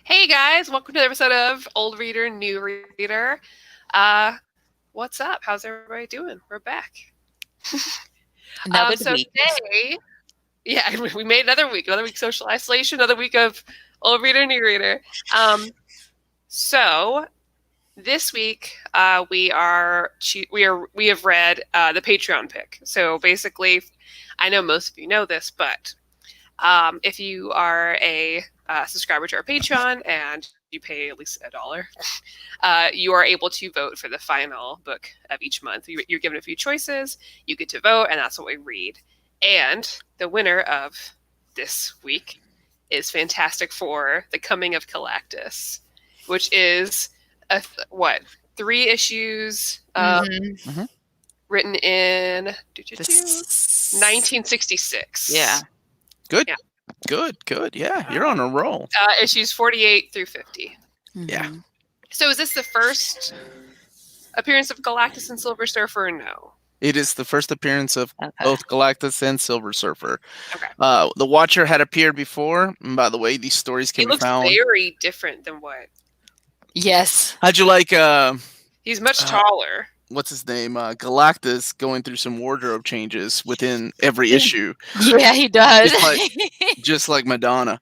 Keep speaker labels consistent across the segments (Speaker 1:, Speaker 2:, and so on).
Speaker 1: Hey guys, welcome to the episode of Old Reader, New Reader. Uh, what's up? How's everybody doing? We're back.
Speaker 2: Another
Speaker 1: So
Speaker 2: week.
Speaker 1: today, yeah, we made another week of social isolation, another week of Old Reader, New Reader. So this week we have read the Patreon pick. So basically, I know most of you know this, but if you are a subscriber to our Patreon and you pay at least $1, you are able to vote for the final book of each month. You're given a few choices, you get to vote, and that's what we read. And the winner of this week is Fantastic Four: The Coming of Galactus, which is what, 3 issues written in 1966.
Speaker 2: Yeah.
Speaker 3: Good.
Speaker 1: Yeah.
Speaker 3: Good. Yeah, you're on a roll.
Speaker 1: Issues 48 through 50.
Speaker 3: Yeah.
Speaker 1: So is this the first appearance of Galactus and Silver Surfer or no?
Speaker 3: It is the first appearance of
Speaker 2: Okay.
Speaker 3: both Galactus and Silver Surfer.
Speaker 1: Okay.
Speaker 3: The Watcher had appeared before. And by the way, these stories can
Speaker 1: He
Speaker 3: be
Speaker 1: looks
Speaker 3: found.
Speaker 1: very different than what.
Speaker 2: Yes.
Speaker 3: How'd you like
Speaker 1: He's much taller.
Speaker 3: what's his name? Galactus going through some wardrobe changes within every issue.
Speaker 2: Yeah, he does.
Speaker 3: Just like Madonna.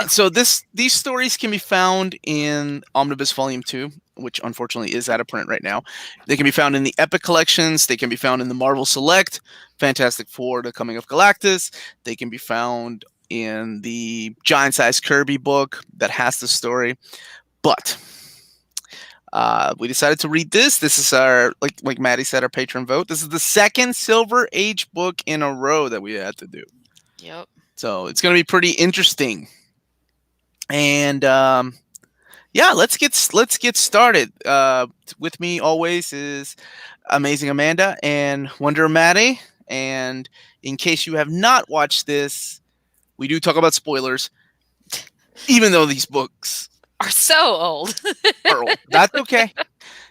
Speaker 3: So these stories can be found in Omnibus Volume 2, which unfortunately is out of print right now. They can be found in the Epic collections. They can be found in the Marvel Select, Fantastic Four: The Coming of Galactus. They can be found in the giant-sized Kirby book that has the story. But we decided to read this. This is our, like Maddie said, our patron vote. This is the second Silver Age book in a row that we had to do.
Speaker 2: Yep.
Speaker 3: So it's going to be pretty interesting. And yeah, let's get started. With me always is Amazing Amanda and Wonder Maddie. And in case you have not watched this, we do talk about spoilers, even though these books
Speaker 2: Are so old.
Speaker 3: are old. That's okay.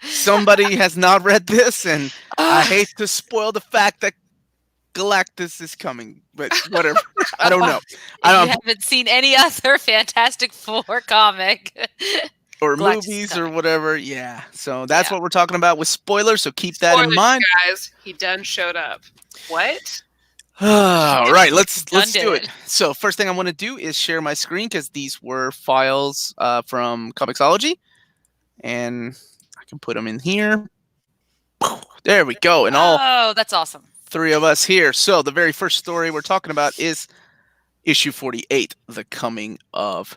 Speaker 3: Somebody has not read this, and I hate to spoil the fact that Galactus is coming, but whatever. I don't know.
Speaker 2: You haven't seen any other Fantastic Four comic.
Speaker 3: Or
Speaker 2: Galactus
Speaker 3: movies or whatever. Yeah. So that's
Speaker 2: Yeah.
Speaker 3: what we're talking about with spoilers. So keep that in
Speaker 1: Spoilers,
Speaker 3: mind.
Speaker 1: guys. He done showed up. What?
Speaker 3: All right, let's
Speaker 2: Done
Speaker 3: do
Speaker 2: did
Speaker 3: it. So first thing I want to do is share my screen because these were files from Comixology, and I can put them in here. There we go, and all
Speaker 2: Oh, that's awesome.
Speaker 3: 3 of us here. So the very first story we're talking about is issue 48, The Coming of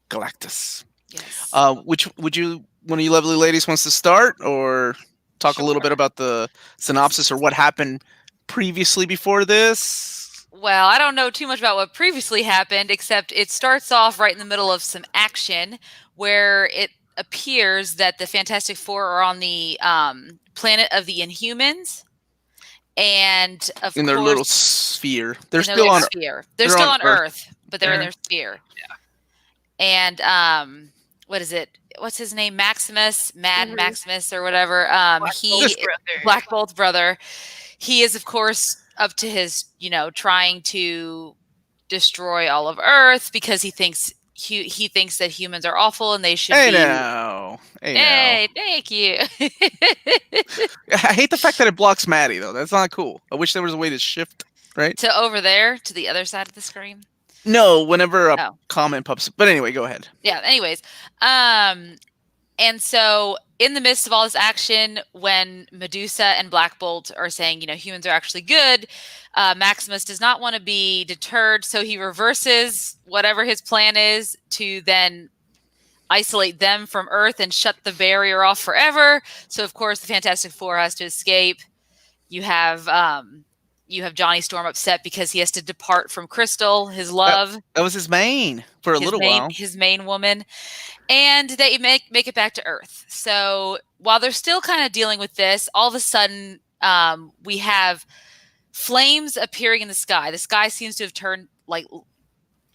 Speaker 3: Galactus.
Speaker 2: Yes.
Speaker 3: Which would you, one of you lovely ladies wants to start, or talk a little bit about the synopsis or what happened previously before this?
Speaker 2: Well, I don't know too much about what previously happened, except it starts off right in the middle of some action where it appears that the Fantastic Four are on the planet of the Inhumans. And of
Speaker 3: in their
Speaker 2: course,
Speaker 3: little sphere. They're
Speaker 2: in their
Speaker 3: still
Speaker 2: little
Speaker 3: on
Speaker 2: sphere. They're still on Earth, but they're in their sphere.
Speaker 1: Yeah.
Speaker 2: And what is it? What's his name? Maximus, Maximus, or whatever. Black Bolt's brother. He is, of course, up to his, trying to destroy all of Earth because he thinks that humans are awful and they should
Speaker 3: Hey
Speaker 2: be.
Speaker 3: now.
Speaker 2: Hey, thank you.
Speaker 3: I hate the fact that it blocks Maddie, though. That's not cool. I wish there was a way to shift, right?
Speaker 2: To over there, to the other side of the screen.
Speaker 3: No, whenever a comment pops up. But anyway, go ahead.
Speaker 2: Yeah, anyways. And so in the midst of all this action, when Medusa and Black Bolt are saying, humans are actually good, Maximus does not want to be deterred, so he reverses whatever his plan is to then isolate them from Earth and shut the barrier off forever. So, of course, the Fantastic Four has to escape. You have Johnny Storm upset because he has to depart from Crystal, his love.
Speaker 3: That was his main for a little while.
Speaker 2: His main woman. And they make it back to Earth. So while they're still kind of dealing with this, all of a sudden we have flames appearing in the sky. The sky seems to have turned like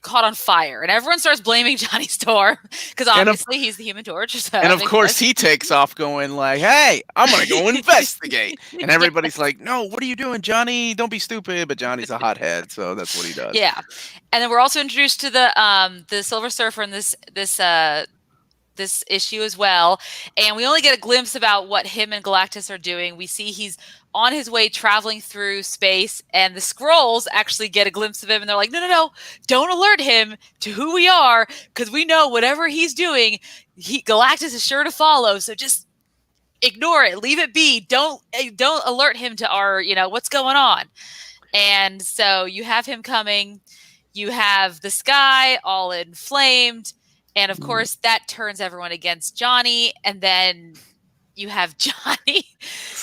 Speaker 2: caught on fire, and everyone starts blaming Johnny Storm because obviously he's the Human Torch. So
Speaker 3: and of course he takes off going like, "Hey, I'm gonna go investigate," and everybody's like, "No, what are you doing, Johnny? Don't be stupid." But Johnny's a hothead, so that's what he does.
Speaker 2: Yeah, and then we're also introduced to the Silver Surfer in this issue as well, and we only get a glimpse about what him and Galactus are doing. We see he's on his way traveling through space, and the Skrulls actually get a glimpse of him, and they're like, no, don't alert him to who we are, because we know whatever he's doing, Galactus is sure to follow, so just ignore it, leave it be, don't alert him to our, what's going on. And so you have him coming, you have the sky all inflamed, and of course that turns everyone against Johnny, and then you have Johnny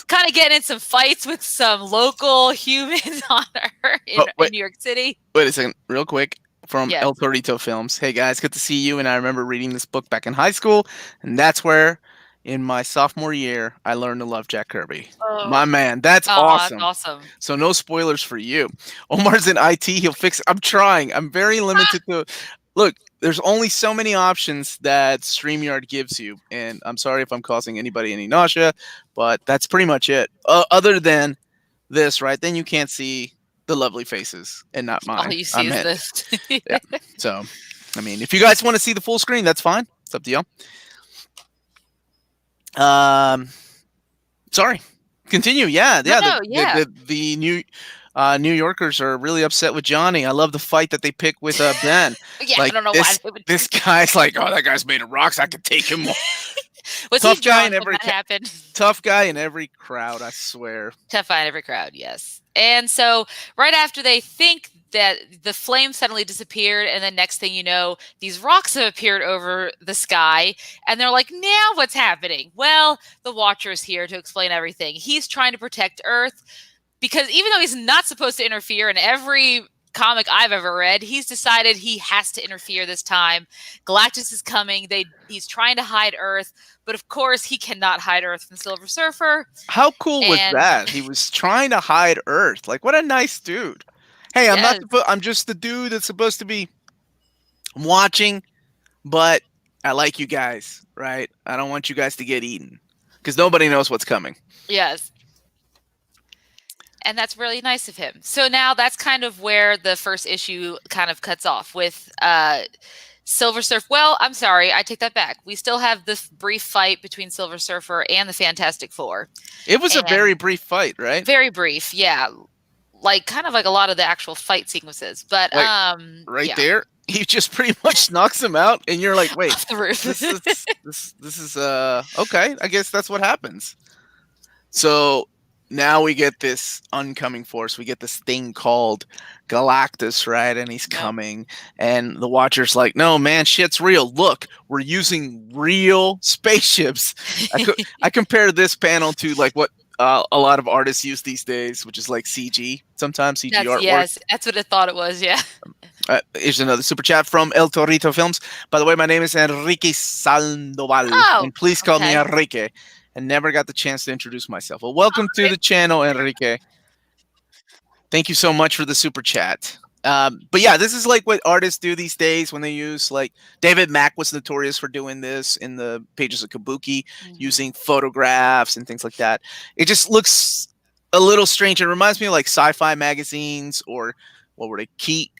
Speaker 2: kind of getting in some fights with some local humans on Earth in New York City.
Speaker 3: Wait a second, real quick, from El Torito Films. Hey guys, good to see you. And I remember reading this book back in high school, and that's where, in my sophomore year, I learned to love Jack Kirby. Oh. My man, that's awesome.
Speaker 2: That's awesome.
Speaker 3: So no spoilers for you. Omar's in IT. He'll fix it. I'm trying. I'm very limited to. Look, there's only so many options that StreamYard gives you, and I'm sorry if I'm causing anybody any nausea, but that's pretty much it. Other than this, right? Then you can't see the lovely faces, and not mine.
Speaker 2: All you see is this.
Speaker 3: Yeah. So, I mean, if you guys want to see the full screen, that's fine. It's up to y'all. Sorry. Continue. Yeah. The New Yorkers are really upset with Johnny. I love the fight that they pick with Ben.
Speaker 2: Yeah, I don't know why.
Speaker 3: This guy's like, oh, that guy's made of rocks. I can take him.
Speaker 2: Was tough guy in every happened?
Speaker 3: Tough guy in every crowd, I swear.
Speaker 2: Tough guy in every crowd, yes. And so right after they think that the flame suddenly disappeared, and then next thing you know, these rocks have appeared over the sky, and they're like, now what's happening? Well, the Watcher's here to explain everything. He's trying to protect Earth, because even though he's not supposed to interfere in every comic I've ever read, he's decided he has to interfere this time. Galactus is coming. He's trying to hide Earth, but of course he cannot hide Earth from Silver Surfer.
Speaker 3: How cool was that? He was trying to hide Earth. Like, what a nice dude. Hey, I'm just the dude that's supposed to be watching, but I like you guys, right? I don't want you guys to get eaten, because nobody knows what's coming.
Speaker 2: Yes. And that's really nice of him. So now that's kind of where the first issue kind of cuts off with Silver Surfer. Well, I'm sorry, I take that back. We still have this brief fight between Silver Surfer and the Fantastic Four.
Speaker 3: It was a very brief fight, right?
Speaker 2: Very brief, yeah. Kind of like a lot of the actual fight sequences. But
Speaker 3: there, he just pretty much knocks him out, and you're like, wait,
Speaker 2: off the roof.
Speaker 3: this is okay. I guess that's what happens. So now we get this oncoming force. We get this thing called Galactus, right? And he's coming. And the Watcher's like, no, man, shit's real. Look, we're using real spaceships. I compare this panel to like what a lot of artists use these days, which is like CG. Sometimes CG artwork.
Speaker 2: Yes, that's what I thought it was, yeah.
Speaker 3: Here's another super chat from El Torito Films. By the way, my name is Enrique Sandoval. And please call me Enrique. And never got the chance to introduce myself. Well, welcome to the channel, Enrique. Thank you so much for the super chat. But yeah, this is like what artists do these days when they use, like, David Mack was notorious for doing this in the pages of Kabuki, using photographs and things like that. It just looks a little strange. It reminds me of like sci-fi magazines, or what were they?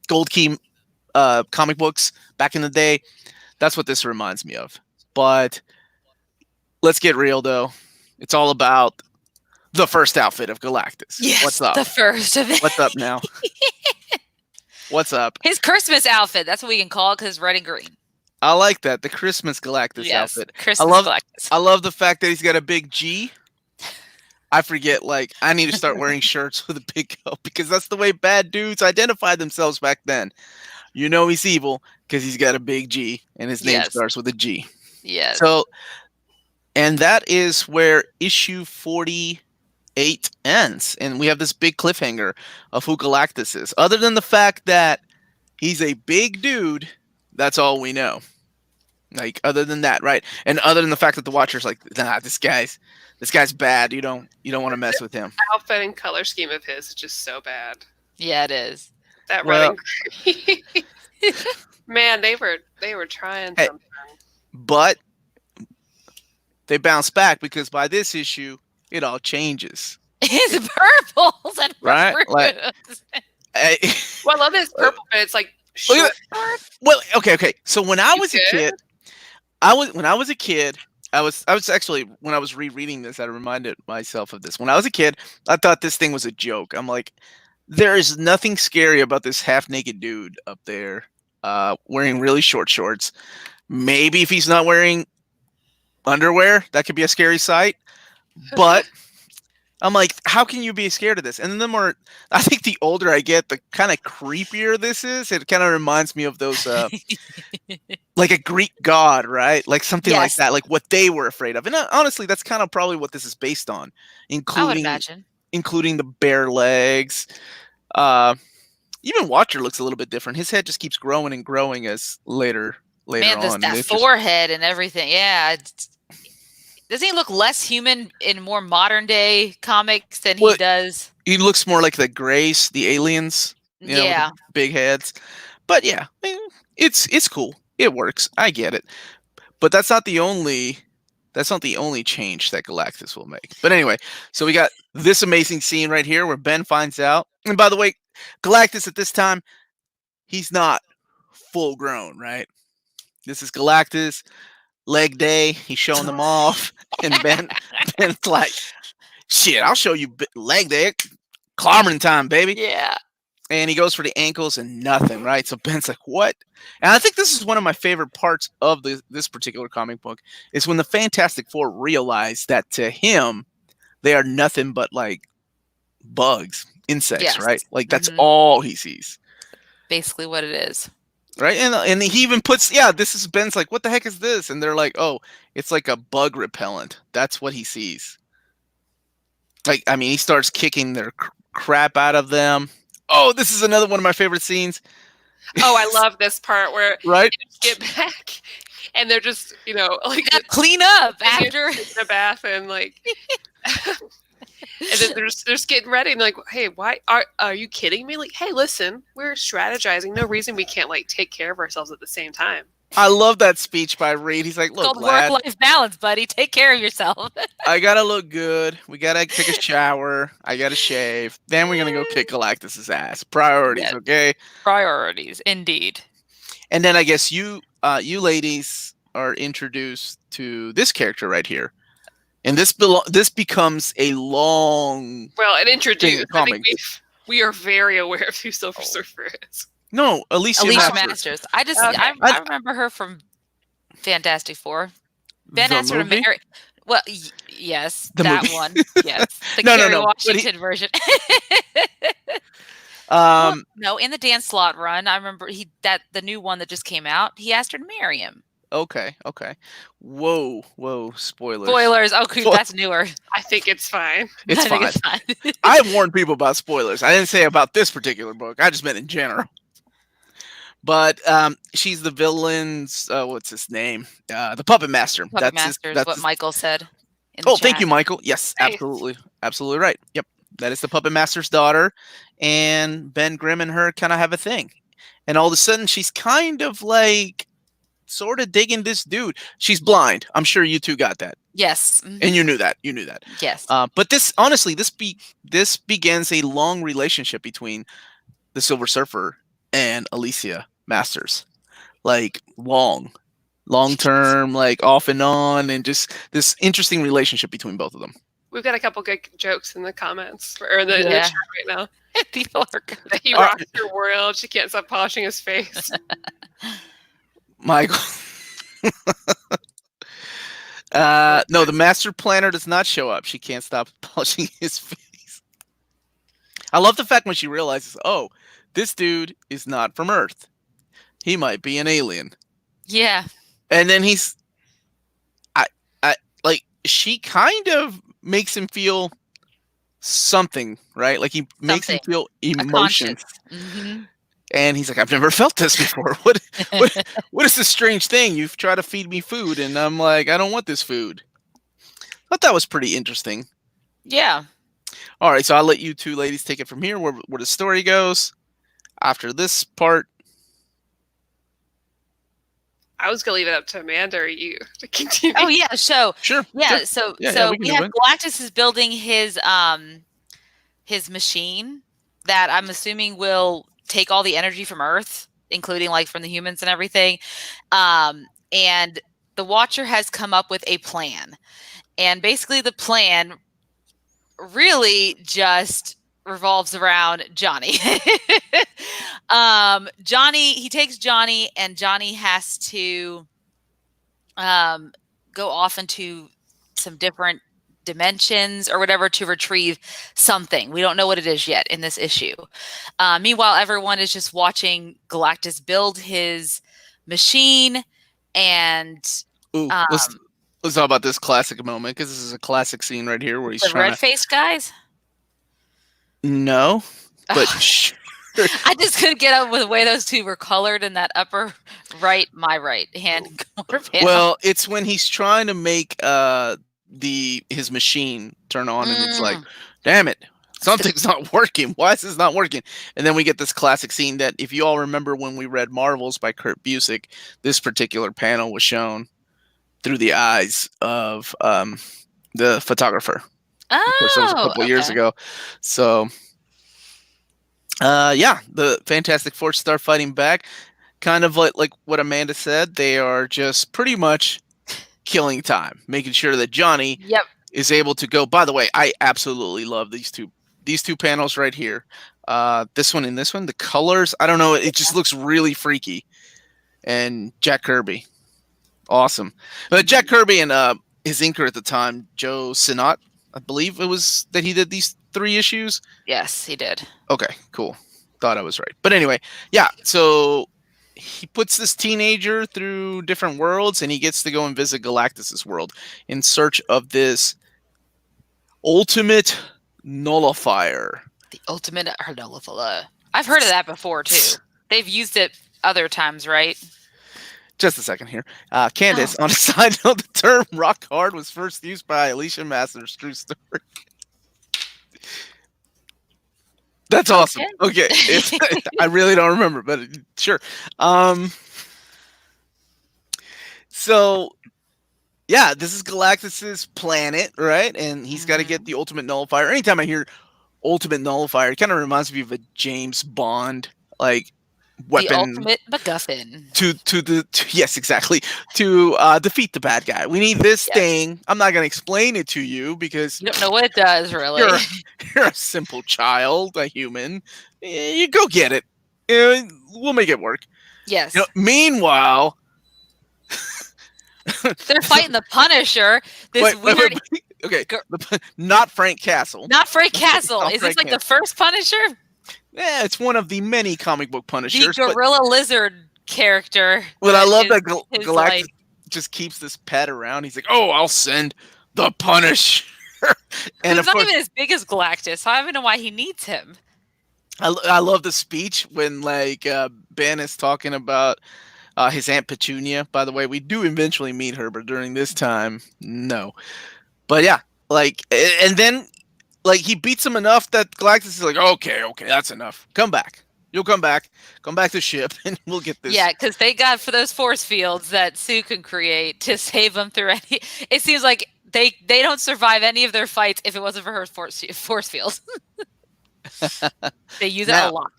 Speaker 3: Gold Key comic books back in the day. That's what this reminds me of. But let's get real, though. It's all about the first outfit of Galactus.
Speaker 2: Yes,
Speaker 3: what's up?
Speaker 2: The first of it.
Speaker 3: What's up now? What's up?
Speaker 2: His Christmas outfit. That's what we can call it, because it's red and green.
Speaker 3: I like that. The Christmas Galactus outfit.
Speaker 2: Christmas Galactus.
Speaker 3: I love the fact that he's got a big G. I forget, like, I need to start wearing shirts with a big L, because that's the way bad dudes identified themselves back then. You know he's evil because he's got a big G, and his name starts with a G.
Speaker 2: Yes.
Speaker 3: So, and that is where issue 48 ends. And we have this big cliffhanger of who Galactus is. Other than the fact that he's a big dude, that's all we know. Like, other than that, right? And other than the fact that the Watcher's like, nah, this guy's bad. You don't want to mess with him.
Speaker 1: Outfit and color scheme of his is just so bad.
Speaker 2: Yeah, it is.
Speaker 1: That
Speaker 3: Well-
Speaker 1: running. Man, they were trying
Speaker 3: Hey.
Speaker 1: something.
Speaker 3: But they bounce back because by this issue, it all changes.
Speaker 2: It's purples and
Speaker 3: Right?
Speaker 2: fruits.
Speaker 3: Like-
Speaker 1: Well, I love this purple, but it's like
Speaker 3: Look at
Speaker 1: short.
Speaker 3: Well, okay. So when I
Speaker 1: You
Speaker 3: was a
Speaker 1: good?
Speaker 3: kid, I was actually, when I was rereading this, I reminded myself of this. When I was a kid, I thought this thing was a joke. I'm like, there is nothing scary about this half-naked dude up there, wearing really short shorts. Maybe if he's not wearing underwear, that could be a scary sight. But I'm like, how can you be scared of this? And then the more, I think the older I get, the kind of creepier this is. It kind of reminds me of those, like a Greek god, right? Like something like
Speaker 2: Yes.
Speaker 3: that, like what they were afraid of. And honestly, that's kind of probably what this is based on,
Speaker 2: I would
Speaker 3: including
Speaker 2: imagine.
Speaker 3: including the bare legs. Even Watcher looks a little bit different. His head just keeps growing and growing as later
Speaker 2: Man,
Speaker 3: on.
Speaker 2: that
Speaker 3: It just-
Speaker 2: forehead and everything. Yeah. Doesn't he look less human in more modern day comics than
Speaker 3: Well,
Speaker 2: he does?
Speaker 3: he looks more like the Grace, the aliens, you know, with
Speaker 2: Yeah.
Speaker 3: the big heads. But yeah, it's cool. It works. I get it. But that's not the only change that Galactus will make. But anyway, so we got this amazing scene right here where Ben finds out. And by the way, Galactus at this time, he's not full grown, right? This is Galactus, leg day. He's showing them off. And Ben's like, shit, I'll show you leg day. Clobbering time, baby.
Speaker 2: Yeah.
Speaker 3: And he goes for the ankles and nothing, right? So Ben's like, what? And I think this is one of my favorite parts of this particular comic book is when the Fantastic Four realize that to him, they are nothing but like bugs, insects,
Speaker 2: Yes.
Speaker 3: right? Like that's
Speaker 2: Mhm.
Speaker 3: all he sees,
Speaker 2: Basically what it is.
Speaker 3: right? And he even puts, yeah, this is Ben's like, what the heck is this? And they're like, oh, it's like a bug repellent. That's what he sees. Like, I mean, he starts kicking their crap out of them. Oh, this is another one of my favorite scenes.
Speaker 1: Oh, I love this part where
Speaker 3: Right?
Speaker 1: they just get back and they're just, like
Speaker 2: You gotta clean up
Speaker 1: they're
Speaker 2: after.
Speaker 1: taking a bath and like and then they're just getting ready and they're like, hey, why are you kidding me? Like, hey, listen, we're strategizing. No reason we can't like take care of ourselves at the same time.
Speaker 3: I love that speech by Reed. He's like,
Speaker 2: It's
Speaker 3: look,
Speaker 2: called
Speaker 3: lad,
Speaker 2: work-life balance, buddy. Take care of yourself.
Speaker 3: I gotta look good. We gotta take a shower. I gotta shave. Then we're gonna go kick Galactus's ass. Priorities,
Speaker 2: Yeah.
Speaker 3: okay?
Speaker 2: Priorities, indeed.
Speaker 3: And then I guess you ladies are introduced to this character right here. And this becomes a long
Speaker 1: Well, and introduced. I think
Speaker 3: comics.
Speaker 1: we are very aware of who Silver Surfer is.
Speaker 3: No, Alicia
Speaker 2: Alicia
Speaker 3: Masters.
Speaker 2: Masters. I just
Speaker 1: Okay.
Speaker 2: I remember her from Fantastic Four. Ben
Speaker 3: The
Speaker 2: asked her to
Speaker 3: movie?
Speaker 2: marry. Well, yes,
Speaker 3: The
Speaker 2: that
Speaker 3: movie.
Speaker 2: one. Yes, the
Speaker 3: No,
Speaker 2: Kerry
Speaker 3: but
Speaker 2: Washington version. No, in the Dan Slott run, I remember the new one that just came out. He asked her to marry him.
Speaker 3: Okay. Whoa, spoilers.
Speaker 2: Spoilers. Oh, cool, that's newer.
Speaker 1: I think it's fine.
Speaker 3: It's
Speaker 2: I think
Speaker 3: fine.
Speaker 2: it's fine.
Speaker 3: I warned people about spoilers. I didn't say about this particular book. I just meant in general. But she's the villain's, what's his name? The Puppet Master.
Speaker 2: Puppet Master is what Michael said. In the
Speaker 3: Thank
Speaker 2: chat.
Speaker 3: you, Michael. Yes,
Speaker 1: Thanks.
Speaker 3: absolutely right. Yep, that is the Puppet Master's daughter, and Ben Grimm and her kind of have a thing, and all of a sudden she's kind of like, sort of digging this dude. She's blind. I'm sure you two got that,
Speaker 2: Yes. Mhm.
Speaker 3: and you knew that.
Speaker 2: Yes.
Speaker 3: But this, honestly, this begins a long relationship between the Silver Surfer and Alicia Masters, like long term, like off and on, and just this interesting relationship between both of them.
Speaker 1: We've got a couple good jokes in the comments or in the
Speaker 2: Yeah.
Speaker 1: chat right now.
Speaker 2: People are good.
Speaker 1: That he rocks your world. She can't stop polishing his face.
Speaker 3: Michael. No, the Master Planner does not show up. She can't stop polishing his face. I love the fact when she realizes, oh, this dude is not from Earth. He might be an alien.
Speaker 2: Yeah.
Speaker 3: And then she kind of makes him feel something, right? Like he makes him feel emotions.
Speaker 2: Mhm.
Speaker 3: And he's like, I've never felt this before. What is this strange thing? You've tried to feed me food, and I'm like, I don't want this food. Thought that was pretty interesting.
Speaker 2: Yeah.
Speaker 3: All right, so I'll let you two ladies take it from here, where the story goes. after this part.
Speaker 1: I was gonna leave it up to Amanda or you to continue.
Speaker 2: Oh yeah, so
Speaker 3: Sure.
Speaker 2: yeah,
Speaker 3: sure.
Speaker 2: so
Speaker 3: Yeah,
Speaker 2: so
Speaker 3: we can
Speaker 2: we
Speaker 3: do
Speaker 2: have
Speaker 3: it.
Speaker 2: Galactus is building his machine that I'm assuming will take all the energy from Earth, including like from the humans and everything. And the Watcher has come up with a plan. And basically the plan really just revolves around Johnny. He takes Johnny, and Johnny has to go off into some different dimensions or whatever to retrieve something. We don't know what it is yet in this issue. Meanwhile, everyone is just watching Galactus build his machine, and
Speaker 3: Ooh, let's talk about this classic moment, because this is a classic scene right here where he's
Speaker 2: the
Speaker 3: trying
Speaker 2: red-faced guys.
Speaker 3: No, but
Speaker 2: I just couldn't get up with the way those two were colored in that upper right, my right hand corner panel.
Speaker 3: Well, it's when he's trying to make his machine turn on, and it's like, damn it, something's not working. Why is this not working? And then we get this classic scene that, if you all remember when we read Marvels by Kurt Busiek, this particular panel was shown through the eyes of the photographer. Of course, it was a couple of years ago. So, yeah, the Fantastic Four start fighting back. Kind of like what Amanda said, they are just pretty much killing time, making sure that Johnny is able to go. By the way, I absolutely love these two panels right here. This one and this one, the colors, I don't know, it just looks really freaky. And Jack Kirby, awesome. But Jack Kirby and his inker at the time, Joe Sinnott, I believe it was that he did these 3 issues.
Speaker 2: Yes, he did.
Speaker 3: Okay, cool. Thought I was right. But anyway, yeah, so he puts this teenager through different worlds, and he gets to go and visit Galactus's world in search of this ultimate nullifier.
Speaker 2: The ultimate nullifier. I've heard of that before, too. They've used it other times, right?
Speaker 3: Just a second here. Candace, on a side note, the term rock hard was first used by Alicia Masters' true story. That's awesome. Okay. I really don't remember, but sure. So, yeah, this is Galactus's planet, right? And he's got to get the ultimate nullifier. Anytime I hear ultimate nullifier, it kind of reminds me of a James Bond, like, weapon.
Speaker 2: The ultimate MacGuffin.
Speaker 3: Yes, exactly. To defeat the bad guy. We need this thing. I'm not going to explain it to you because
Speaker 2: you don't know what it does, really.
Speaker 3: You're a simple child, a human. You go get it. We'll make it work.
Speaker 2: Yes.
Speaker 3: Meanwhile,
Speaker 2: they're fighting the Punisher. Weird.
Speaker 3: Okay, not Frank Castle.
Speaker 2: Not Frank Castle. Is this like the first Punisher?
Speaker 3: Yeah, it's one of the many comic book Punishers.
Speaker 2: The gorilla lizard character.
Speaker 3: But I love that Galactus just keeps this pet around. He's like, "Oh, I'll send the Punisher."
Speaker 2: And he's not even as big as Galactus. So I don't even know why he needs him.
Speaker 3: I love the speech when Ben is talking about his Aunt Petunia. By the way, we do eventually meet her, but during this time, no. But yeah, and then he beats him enough that Galactus is like, okay, that's enough. Come back. You'll come back. Come back to ship, and we'll get this.
Speaker 2: Yeah, because they got for those force fields that Sue can create to save them through any. It seems like they don't survive any of their fights if it wasn't for her force fields. They use it a lot.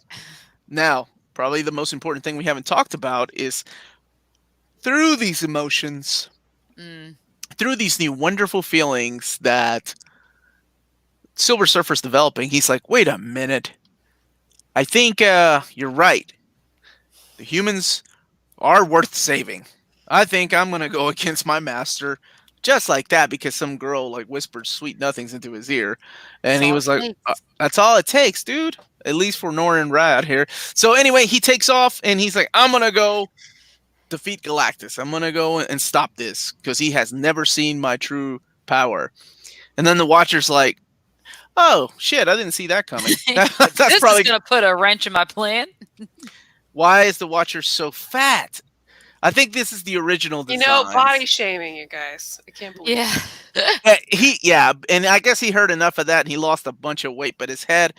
Speaker 3: Now, probably the most important thing we haven't talked about is through these emotions, through these new wonderful feelings that Silver Surfer's developing, he's like, wait a minute. I think you're right. The humans are worth saving. I think I'm going to go against my master just like that because some girl whispered sweet nothings into his ear. And he was like, that's all it takes, dude. At least for Norrin Rad here. So anyway, he takes off and he's like, I'm going to go defeat Galactus. I'm going to go and stop this because he has never seen my true power. And then the Watcher's like, oh, shit, I didn't see that coming.
Speaker 2: This probably is going to put a wrench in my plan.
Speaker 3: Why is the Watcher so fat? I think this is the original design.
Speaker 1: Body shaming, you guys. I can't believe
Speaker 2: it.
Speaker 3: And I guess he heard enough of that and he lost a bunch of weight, but his head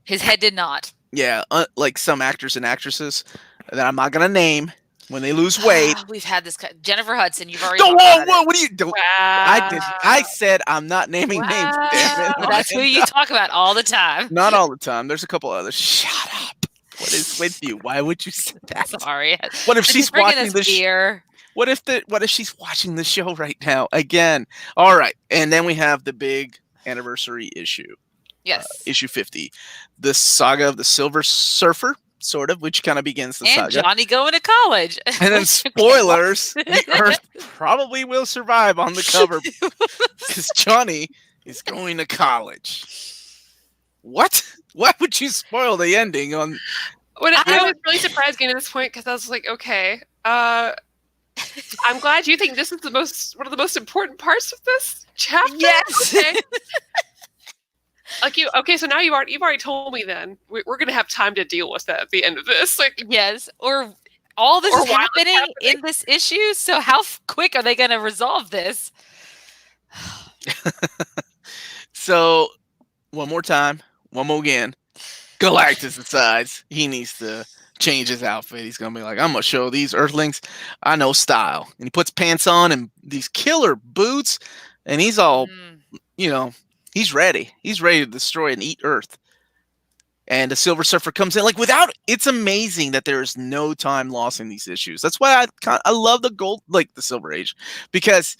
Speaker 2: did not.
Speaker 3: Yeah, like some actors and actresses that I'm not gonna name when they lose weight.
Speaker 2: We've had this. Jennifer Hudson. You've already
Speaker 3: No,
Speaker 2: talked
Speaker 3: whoa,
Speaker 2: about
Speaker 3: whoa!
Speaker 2: it.
Speaker 3: What are you doing?
Speaker 1: Wow.
Speaker 3: I said I'm not naming names. Damn it!
Speaker 2: But that's who you talk about all the time.
Speaker 3: Not all the time. There's a couple others. Shut up. What is with you? Why would you say that?
Speaker 2: Sorry.
Speaker 3: What if she's watching this?
Speaker 2: Beer.
Speaker 3: What if she's watching the show right now again? All right, and then we have the big anniversary issue.
Speaker 2: Yes.
Speaker 3: Issue 50, the saga of the Silver Surfer, sort of, which kind of begins the
Speaker 2: and
Speaker 3: saga.
Speaker 2: Johnny going to college.
Speaker 3: And then spoilers: the Earth probably will survive on the cover because Johnny is going to college. What? Why would you spoil the ending on?
Speaker 1: I was really surprised getting to this point because I was like, okay, I'm glad you think this is one of the most important parts of this chapter.
Speaker 2: Yes.
Speaker 1: Okay. Okay, so now you've already told me. Then we're gonna have time to deal with that at the end of this. Like,
Speaker 2: yes, or all this is
Speaker 1: while it's
Speaker 2: happening in this issue. So how quick are they going to resolve this?
Speaker 3: So, one more time, one more again. Galactus decides he needs to change his outfit. He's gonna be like, I'm gonna show these Earthlings I know style, and he puts pants on and these killer boots, and he's all, he's ready. He's ready to destroy and eat Earth. And the Silver Surfer comes in it's amazing that there is no time lost in these issues. That's why I love the Silver Age, because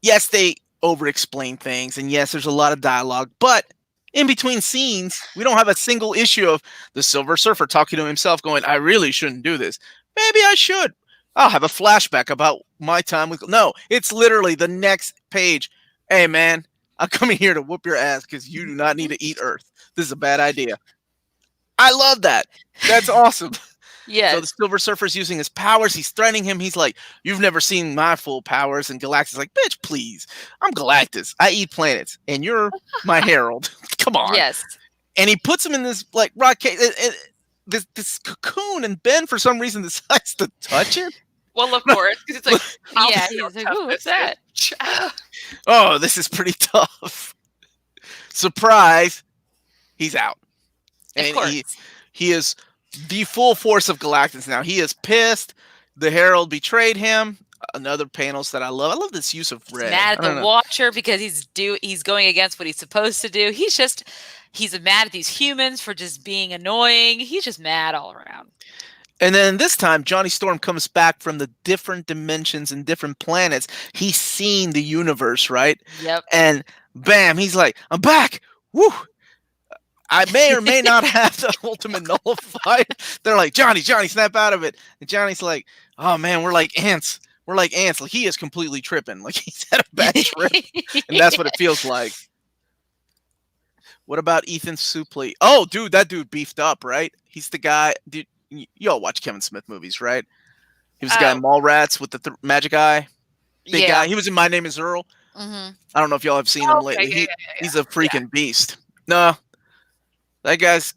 Speaker 3: yes, they over-explain things, and yes, there's a lot of dialogue, but in between scenes, we don't have a single issue of the Silver Surfer talking to himself going, I really shouldn't do this. Maybe I should. I'll have a flashback about my time with... No, it's literally the next page. Hey, man, I'm coming here to whoop your ass because you do not need to eat Earth. This is a bad idea. I love that. That's awesome.
Speaker 2: Yeah.
Speaker 3: So the Silver Surfer's using his powers. He's threatening him. He's like, you've never seen my full powers. And Galactus is like, bitch, please. I'm Galactus. I eat planets. And you're my herald. Come on.
Speaker 2: Yes.
Speaker 3: And he puts him in this rock cage, this cocoon. And Ben, for some reason, decides to touch it.
Speaker 1: Well, of course. Because it's like,
Speaker 2: yeah, he's like, ooh, what's that?
Speaker 3: Oh, this is pretty tough. Surprise. He's out.
Speaker 2: Of
Speaker 3: And
Speaker 2: course.
Speaker 3: he is the full force of Galactus now. He is pissed. The Herald betrayed him. Another panels that I love. I love this use of red.
Speaker 2: He's mad at the Watcher because he's going against what he's supposed to do. He's mad at these humans for just being annoying. He's just mad all around.
Speaker 3: And then this time, Johnny Storm comes back from the different dimensions and different planets. He's seen the universe, right?
Speaker 2: Yep.
Speaker 3: And bam, he's like, I'm back. Woo! I may or may not have the ultimate nullifier. They're like, Johnny, snap out of it. And Johnny's like, oh man, we're like ants. Like he is completely tripping. Like he's had a bad trip. And that's what it feels like. What about Ethan Suplee? Oh, dude, that dude beefed up, right? He's the guy. Dude, you all watch Kevin Smith movies, right? He was the guy in Mallrats with the magic eye. Big guy. He was in My Name is Earl.
Speaker 2: Mm-hmm.
Speaker 3: I don't know if y'all have seen him lately. He's a freaking beast. No. That guy's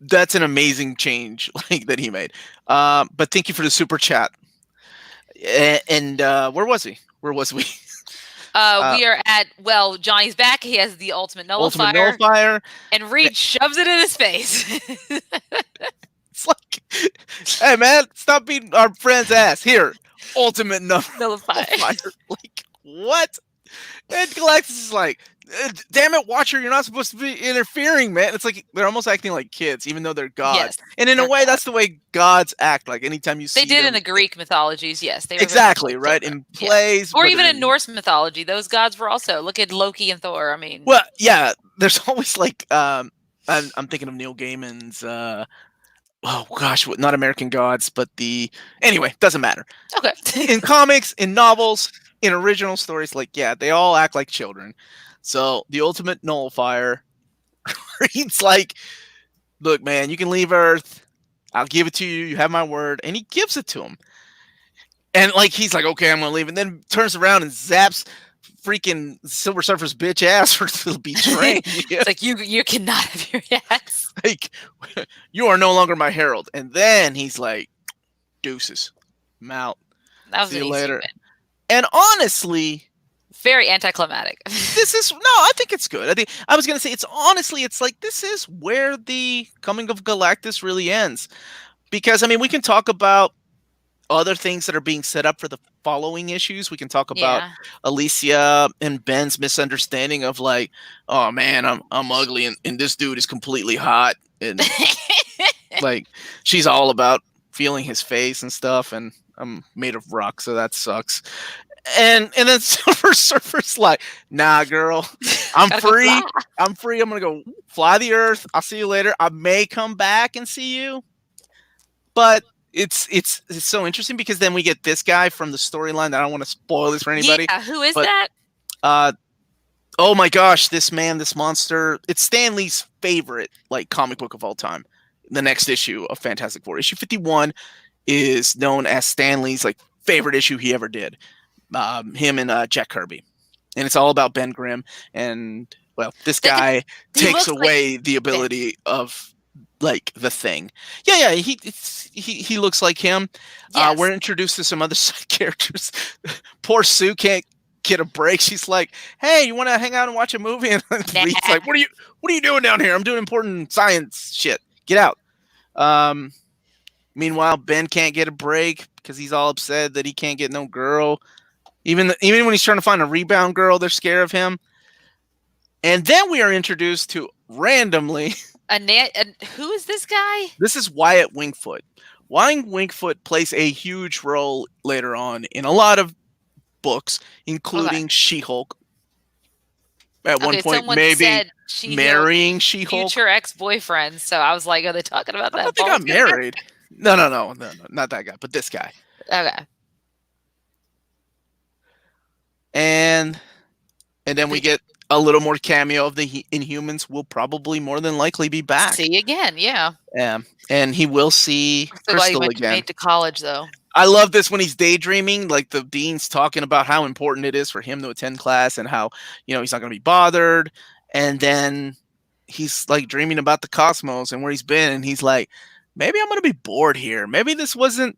Speaker 3: that's an amazing change that he made. But thank you for the super chat. And where was he? Where was we?
Speaker 2: We are at Johnny's back. He has the ultimate nullifier. And Reed shoves it in his face.
Speaker 3: It's like, hey man, stop beating our friend's ass. Here, ultimate nullifier. Like what? And Galactus is like, damn it, Watcher, you're not supposed to be interfering, man. It's like they're almost acting like kids, even though they're gods.
Speaker 2: Yes,
Speaker 3: and in a way, that's the way gods act. Like anytime you see
Speaker 2: them, in the Greek mythologies, yes. They were
Speaker 3: exactly, right? In plays.
Speaker 2: Or even in Norse mythology, those gods were also, look at Loki and Thor, I mean.
Speaker 3: Well, yeah, there's always I'm thinking of Neil Gaiman's, oh gosh, not American Gods, but anyway, doesn't matter.
Speaker 2: Okay.
Speaker 3: In comics, in novels, in original stories, they all act like children. So the ultimate nullifier reads like, look, man, you can leave Earth. I'll give it to you. You have my word. And he gives it to him. And he's like, okay, I'm going to leave. And then turns around and zaps freaking Silver Surfer's bitch ass for betraying you.
Speaker 2: It's like, you cannot have your ass.
Speaker 3: You are no longer my herald. And then he's like, deuces. I'm out.
Speaker 2: That was
Speaker 3: See you later. And honestly,
Speaker 2: Very anticlimactic.
Speaker 3: This is I think it's good. I think I was gonna say it's honestly, it's like this is where the Coming of Galactus really ends. Because I mean, we can talk about other things that are being set up for the following issues. We can talk about
Speaker 2: Yeah.
Speaker 3: Alicia and Ben's misunderstanding of like, oh man, I'm ugly and this dude is completely hot, and like she's all about feeling his face and stuff, and I'm made of rock, so that sucks. And then Silver Surfer's like, nah, girl, I'm
Speaker 2: Gotta go
Speaker 3: free.
Speaker 2: fly.
Speaker 3: I'm free. I'm gonna go fly the earth. I'll see you later. I may come back and see you, but it's so interesting because then we get this guy from the storyline. I don't want to spoil this for anybody.
Speaker 2: Yeah, who is
Speaker 3: but
Speaker 2: that?
Speaker 3: oh my gosh, this monster. It's Stan Lee's favorite like comic book of all time. The next issue of Fantastic Four, issue 51, is known as Stan Lee's like favorite issue he ever did. Him and Jack Kirby, and it's all about Ben Grimm. And well, this guy takes away the ability of like the Thing. Yeah, he looks like him.
Speaker 2: Yes.
Speaker 3: We're introduced to some other side characters. Poor Sue can't get a break. She's like, "Hey, you want to hang out and watch a movie?" And Reed's like, "What are you doing down here? I'm doing important science shit. Get out." Meanwhile, Ben can't get a break because he's all upset that he can't get no girl. Even when he's trying to find a rebound girl, they're scared of him. And then we are introduced to randomly.
Speaker 2: Who is this guy?
Speaker 3: This is Wyatt Wingfoot. Wyatt Wingfoot plays a huge role later on in a lot of books, including She-Hulk. At one point, maybe marrying She-Hulk.
Speaker 2: Future ex-boyfriend. So I was like, are they talking about that?
Speaker 3: I thought they got married. No, not that guy, but this guy.
Speaker 2: Okay.
Speaker 3: And then we get a little more cameo of the Inhumans. Will probably more than likely be back.
Speaker 2: See again, yeah.
Speaker 3: And he will see Crystal again.
Speaker 2: Made to college though.
Speaker 3: I love this when he's daydreaming, like the dean's talking about how important it is for him to attend class and how, he's not going to be bothered. And then he's like dreaming about the cosmos and where he's been. And he's like, maybe I'm going to be bored here. Maybe this wasn't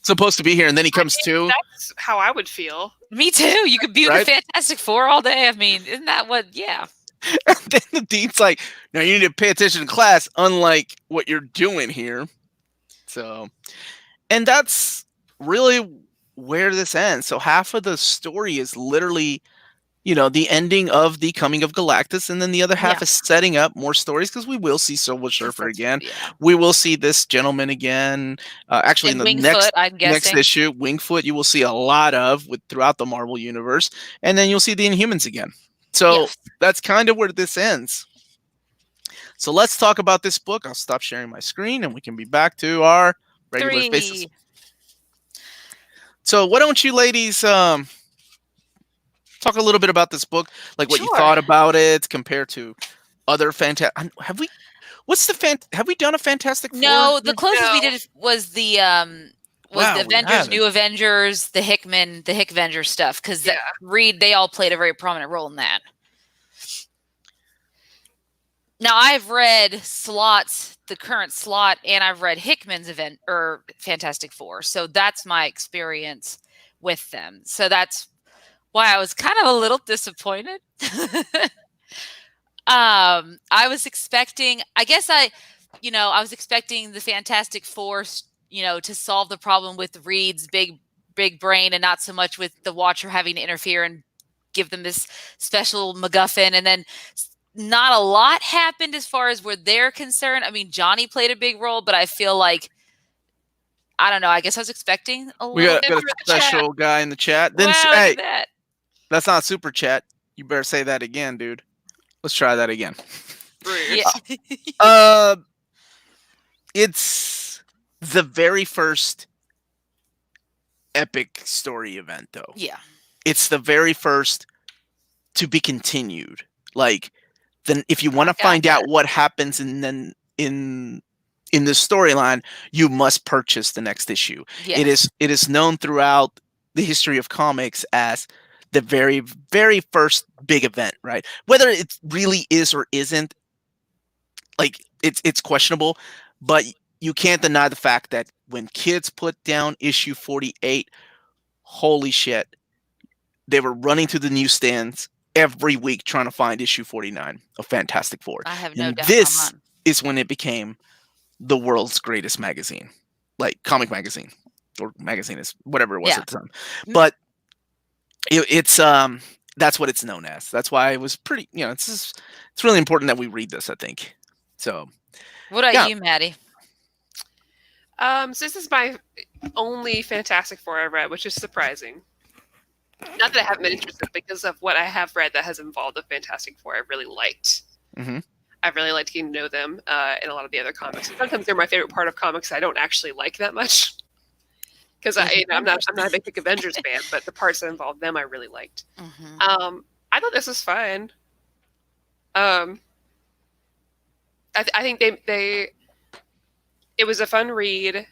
Speaker 3: supposed to be here. And then he comes to.
Speaker 1: That's how I would feel.
Speaker 2: Me too. You could be with the Fantastic Four all day. I mean, isn't that what? Yeah.
Speaker 3: And then the dean's like, no, you need to pay attention to class, unlike what you're doing here. So, and that's really where this ends. So half of the story is literally, the ending of the Coming of Galactus, and then the other half is setting up more stories because we will see Silver Surfer again. Yeah. We will see this gentleman again. Actually, in the next issue, Wingfoot, you will see a lot of throughout the Marvel universe, and then you'll see the Inhumans again. So that's kind of where this ends. So let's talk about this book. I'll stop sharing my screen, and we can be back to our regular faces. So why don't you ladies talk a little bit about this book, like what you thought about it compared to other fantastic. Have we done a Fantastic Four?
Speaker 2: No, the closest we did was the the Avengers, New Avengers, the Hickvenger stuff, because Reed, they all played a very prominent role in that. Now I've read the current slot, and I've read Hickman's event or Fantastic Four, so that's my experience with them. So that's why I was kind of a little disappointed. I was expecting, I was expecting the Fantastic Four, to solve the problem with Reed's big brain and not so much with the Watcher having to interfere and give them this special MacGuffin. And then not a lot happened as far as where they're concerned. I mean, Johnny played a big role, but I feel like, I don't know. I guess I was expecting a little bit.
Speaker 3: We got a special guy in the chat. Then hey, that's not super chat. You better say that again, dude. Let's try that again.
Speaker 2: Yeah.
Speaker 3: It's the very first epic story event, though.
Speaker 2: Yeah.
Speaker 3: It's the very first to be continued. Like, then if you want to find out what happens in the storyline, you must purchase the next issue. Yes. It is known throughout the history of comics as the very, very first big event, right? Whether it really is or isn't, like, it's questionable, but you can't deny the fact that when kids put down issue 48, holy shit, they were running to the newsstands every week trying to find issue 49 of Fantastic Four.
Speaker 2: I have no
Speaker 3: And
Speaker 2: doubt.
Speaker 3: this is when it became the world's greatest magazine, like comic magazine, or magazine is whatever it was at the time. But it's that's what it's known as. That's why it was pretty. It's really important that we read this, I think. So,
Speaker 2: what about you, Maddie?
Speaker 1: So this is my only Fantastic Four I've read, which is surprising. Not that I haven't been interested, because of what I have read that has involved the Fantastic Four, I really liked.
Speaker 3: Mm-hmm.
Speaker 1: I've really liked getting to know them in a lot of the other comics. And sometimes they're my favorite part of comics I don't actually like that much. Because I'm not a big Avengers fan, but the parts that involve them I really liked.
Speaker 2: Mm-hmm.
Speaker 1: I thought this was fun. I think they it was a fun read.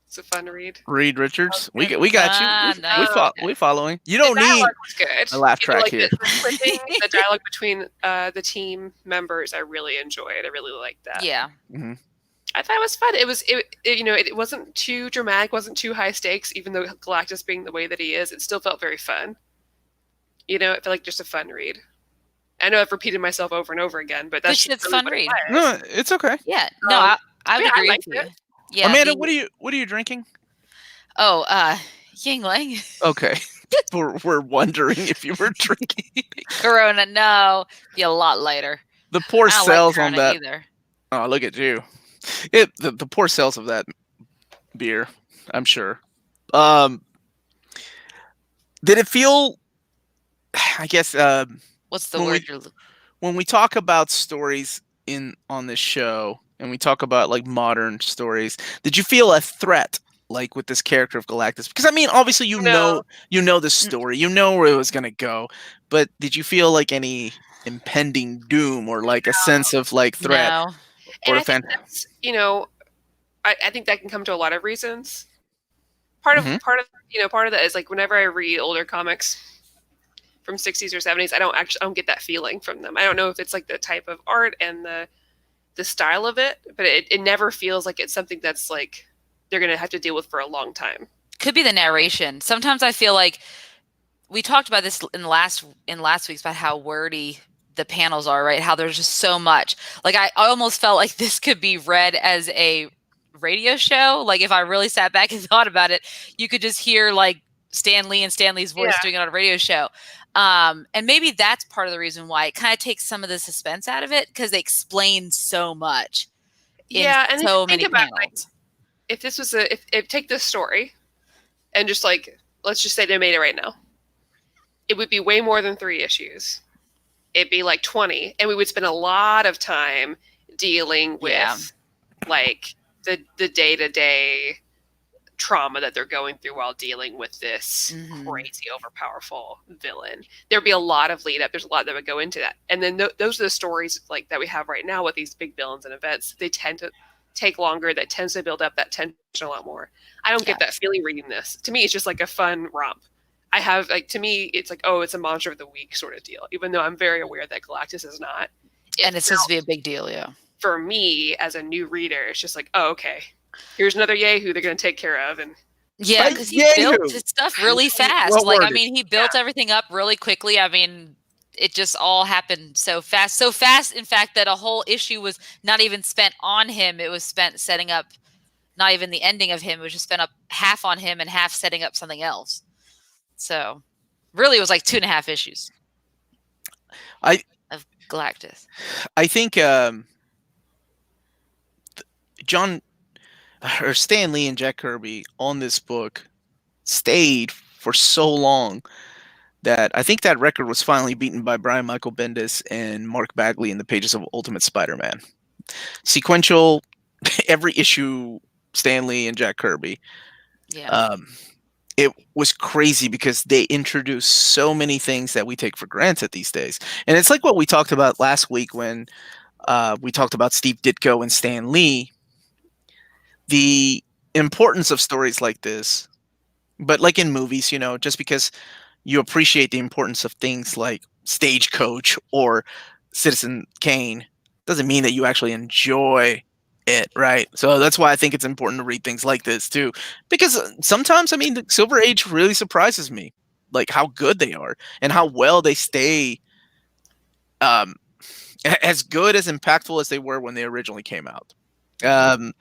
Speaker 1: It's a fun read.
Speaker 3: Reed Richards, we got you.
Speaker 2: Nice.
Speaker 3: We following. You don't need
Speaker 1: good.
Speaker 3: a laugh track here.
Speaker 1: The dialogue between the team members, I really enjoyed. I really liked that.
Speaker 2: Yeah.
Speaker 3: Mm-hmm.
Speaker 1: I thought it was fun. It wasn't too dramatic, wasn't too high stakes. Even though Galactus being the way that he is, it still felt very fun. It felt like just a fun read. I know I've repeated myself over and over again, but that's
Speaker 2: it's a fun read.
Speaker 3: No, it's okay.
Speaker 2: Yeah. No, I would agree with you. Yeah,
Speaker 3: Amanda, what are you drinking?
Speaker 2: Oh, Yingling.
Speaker 3: Okay. We're wondering if you were drinking
Speaker 2: Corona. No, be a lot lighter.
Speaker 3: The poor cells on that.
Speaker 2: Either.
Speaker 3: Oh, look at you! The poor cells of that beer. I'm sure. Did it feel? I guess.
Speaker 2: What's the word?
Speaker 3: When we talk about stories on this show, and we talk about like modern stories, did you feel a threat like with this character of Galactus? Because I mean, obviously you know the story, you know where it was gonna go, but did you feel like any impending doom or like a sense of like threat?
Speaker 1: No. And I think that's, I think that can come to a lot of reasons. Part of that is like whenever I read older comics from 60s or 70s, I don't get that feeling from them. I don't know if it's like the type of art and the style of it, but it never feels like it's something that's like they're going to have to deal with for a long time.
Speaker 2: Could be the narration. Sometimes I feel like we talked about this in last week's about how wordy the panels are, right? How there's just so much. Like I almost felt like this could be read as a radio show. Like if I really sat back and thought about it, you could just hear like Stan Lee and Stan Lee's voice doing it on a radio show. And maybe that's part of the reason why it kind of takes some of the suspense out of it, because they explain so much.
Speaker 1: And
Speaker 2: so many panels.
Speaker 1: Like, if this was if take this story and just like, let's just say they made it right now, it would be way more than 3 issues. It'd be like 20, and we would spend a lot of time dealing with like the day-to-day trauma that they're going through while dealing with this crazy overpowerful villain. There'd be a lot of lead up. There's a lot that would go into that. And then those are the stories like that we have right now with these big villains and events. They tend to take longer. That tends to build up that tension a lot more. I don't get that feeling reading this. To me, it's just like a fun romp. I have to me, it's like, oh, it's a monster of the week sort of deal, even though I'm very aware that Galactus is not.
Speaker 2: And it's supposed to be a big deal, yeah.
Speaker 1: For me, as a new reader, it's just like, oh, okay, here's another Yahoo they're going to take care of. And
Speaker 2: yeah, because he built his stuff really fast. He built everything up really quickly. I mean, it just all happened so fast. So fast, in fact, that a whole issue was not even spent on him. It was spent setting up, not even the ending of him. It was just spent up half on him and half setting up something else. So, really, it was like 2.5 issues of Galactus.
Speaker 3: I think Stan Lee and Jack Kirby on this book stayed for so long that I think that record was finally beaten by Brian Michael Bendis and Mark Bagley in the pages of Ultimate Spider-Man. Sequential, every issue, Stan Lee and Jack Kirby.
Speaker 2: Yeah.
Speaker 3: It was crazy because they introduced so many things that we take for granted these days. And it's like what we talked about last week when we talked about Steve Ditko and Stan Lee. The importance of stories like this, but like in movies, just because you appreciate the importance of things like Stagecoach or Citizen Kane doesn't mean that you actually enjoy it, right? So that's why I think it's important to read things like this too, because sometimes, I mean, the Silver Age really surprises me, like how good they are and how well they stay, um, as good as impactful as they were when they originally came out. Um,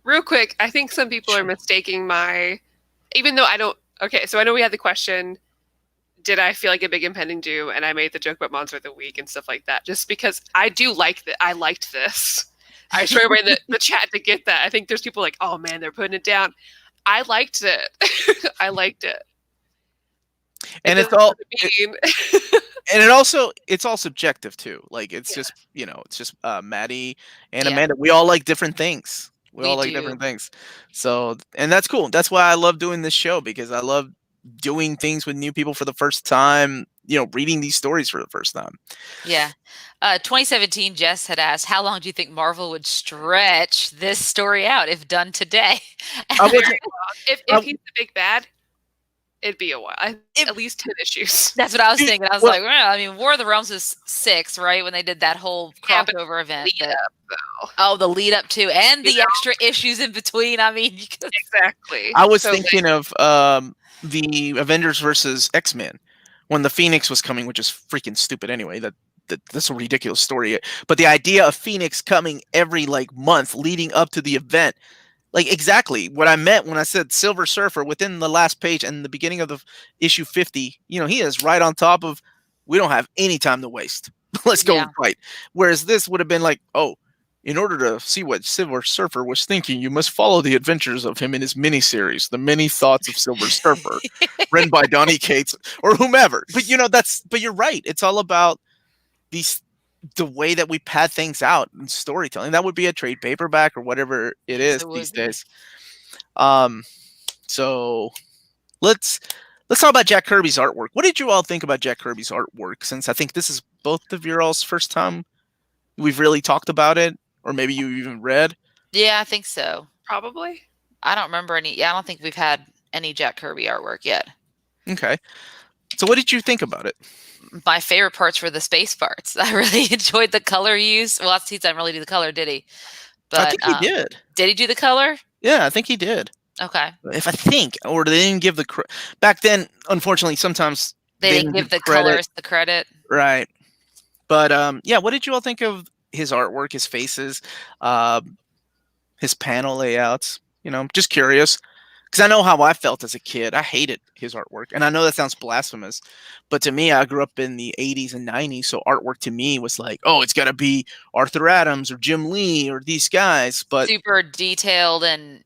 Speaker 1: Real quick, I think some people are mistaking even though I don't. Okay, so I know we had the question, did I feel like a big impending doom? And I made the joke about Monster of the Week and stuff like that, just because I do like that. I liked this. I show everybody in the chat to get that. I think there's people like, oh man, they're putting it down. I liked it. I liked it.
Speaker 3: And it's all, and it's all subjective too. Like it's just, it's just Maddie and Amanda. We all like different things. We all like different things. So, and that's cool. That's why I love doing this show, because I love doing things with new people for the first time, reading these stories for the first time.
Speaker 2: Yeah. 2017, Jess had asked, how long do you think Marvel would stretch this story out if done today?
Speaker 1: If he's the big bad, it'd be a while. At least 10 issues.
Speaker 2: That's what I was thinking. I was like, well, I mean, War of the Realms was 6, right? When they did that whole crossover event. The lead up to, and the extra issues in between. I mean,
Speaker 1: exactly.
Speaker 3: I was thinking of the Avengers versus X-Men when the Phoenix was coming, which is freaking stupid anyway. That's a ridiculous story. But the idea of Phoenix coming every month leading up to the event, exactly what I meant when I said Silver Surfer within the last page and the beginning of the issue 50, he is right on top of, we don't have any time to waste. Let's go fight. Whereas this would have been like, oh, in order to see what Silver Surfer was thinking, you must follow the adventures of him in his miniseries, The Many Thoughts of Silver Surfer, written by Donny Cates or whomever. But but you're right. It's all about the way that we pad things out in storytelling. That would be a trade paperback or whatever it is these days. So let's talk about Jack Kirby's artwork. What did you all think about Jack Kirby's artwork? Since I think this is both of your all's first time we've really talked about it, or maybe you even read.
Speaker 2: Yeah, I think so.
Speaker 1: Probably.
Speaker 2: I don't remember any. Yeah, I don't think we've had any Jack Kirby artwork yet.
Speaker 3: Okay. So what did you think about it?
Speaker 2: My favorite parts were the space parts. I really enjoyed the color use. Well, he didn't really do the color, did he? But
Speaker 3: I think he did.
Speaker 2: Did he do the color?
Speaker 3: Yeah, I think he did.
Speaker 2: Okay.
Speaker 3: If I think, or they didn't give back then, unfortunately, sometimes
Speaker 2: they didn't give the colors the credit.
Speaker 3: Right. But yeah, what did you all think of his artwork, his faces, his panel layouts? Just curious. Because I know how I felt as a kid. I hated his artwork. And I know that sounds blasphemous. But to me, I grew up in the 80s and 90s. So artwork to me was like, oh, it's got to be Arthur Adams or Jim Lee or these guys. But
Speaker 2: super detailed and,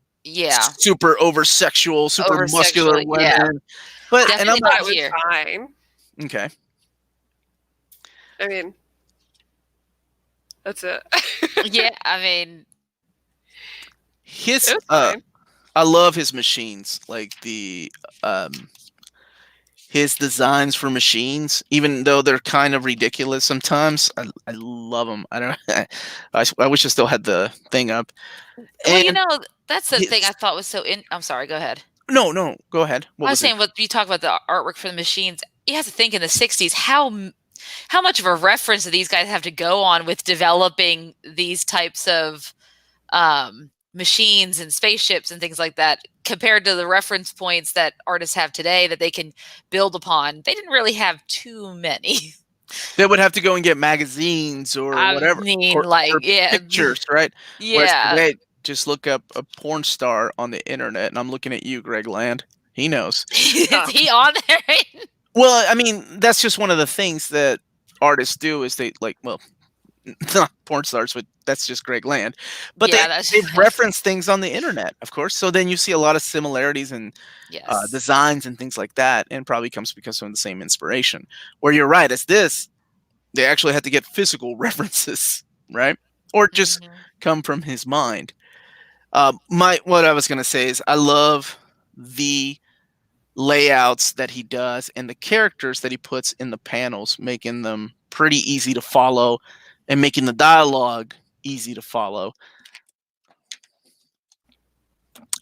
Speaker 3: super over-sexual, super muscular women.
Speaker 2: Yeah.
Speaker 3: But
Speaker 2: definitely,
Speaker 1: and I'm not here. Fine.
Speaker 3: Okay.
Speaker 1: I mean, that's it.
Speaker 2: Yeah, I mean,
Speaker 3: I love his machines, like his designs for machines, even though they're kind of ridiculous sometimes. I love them. I don't. I wish I still had the thing up.
Speaker 2: Well, that's the thing I thought was so. I'm sorry. Go ahead.
Speaker 3: No, go ahead.
Speaker 2: I was saying, what you talk about the artwork for the machines. You have to think in the '60s how much of a reference do these guys have to go on with developing these types of machines and spaceships and things like that, compared to the reference points that artists have today that they can build upon. They didn't really have too many.
Speaker 3: They would have to go and get magazines or whatever. Or pictures, right?
Speaker 2: Yeah.
Speaker 3: Today, just look up a porn star on the internet, and I'm looking at you, Greg Land. He knows.
Speaker 2: Is he on there?
Speaker 3: Well, I mean, that's just one of the things that artists do is they not porn stars, but that's just Greg Land. But they reference things on the internet, of course. So then you see a lot of similarities in designs and things like that, and probably comes because of the same inspiration. Where you're right, as this, they actually had to get physical references, right? Or just come from his mind. What I was going to say is I love the layouts that he does and the characters that he puts in the panels, making them pretty easy to follow and making the dialogue easy to follow.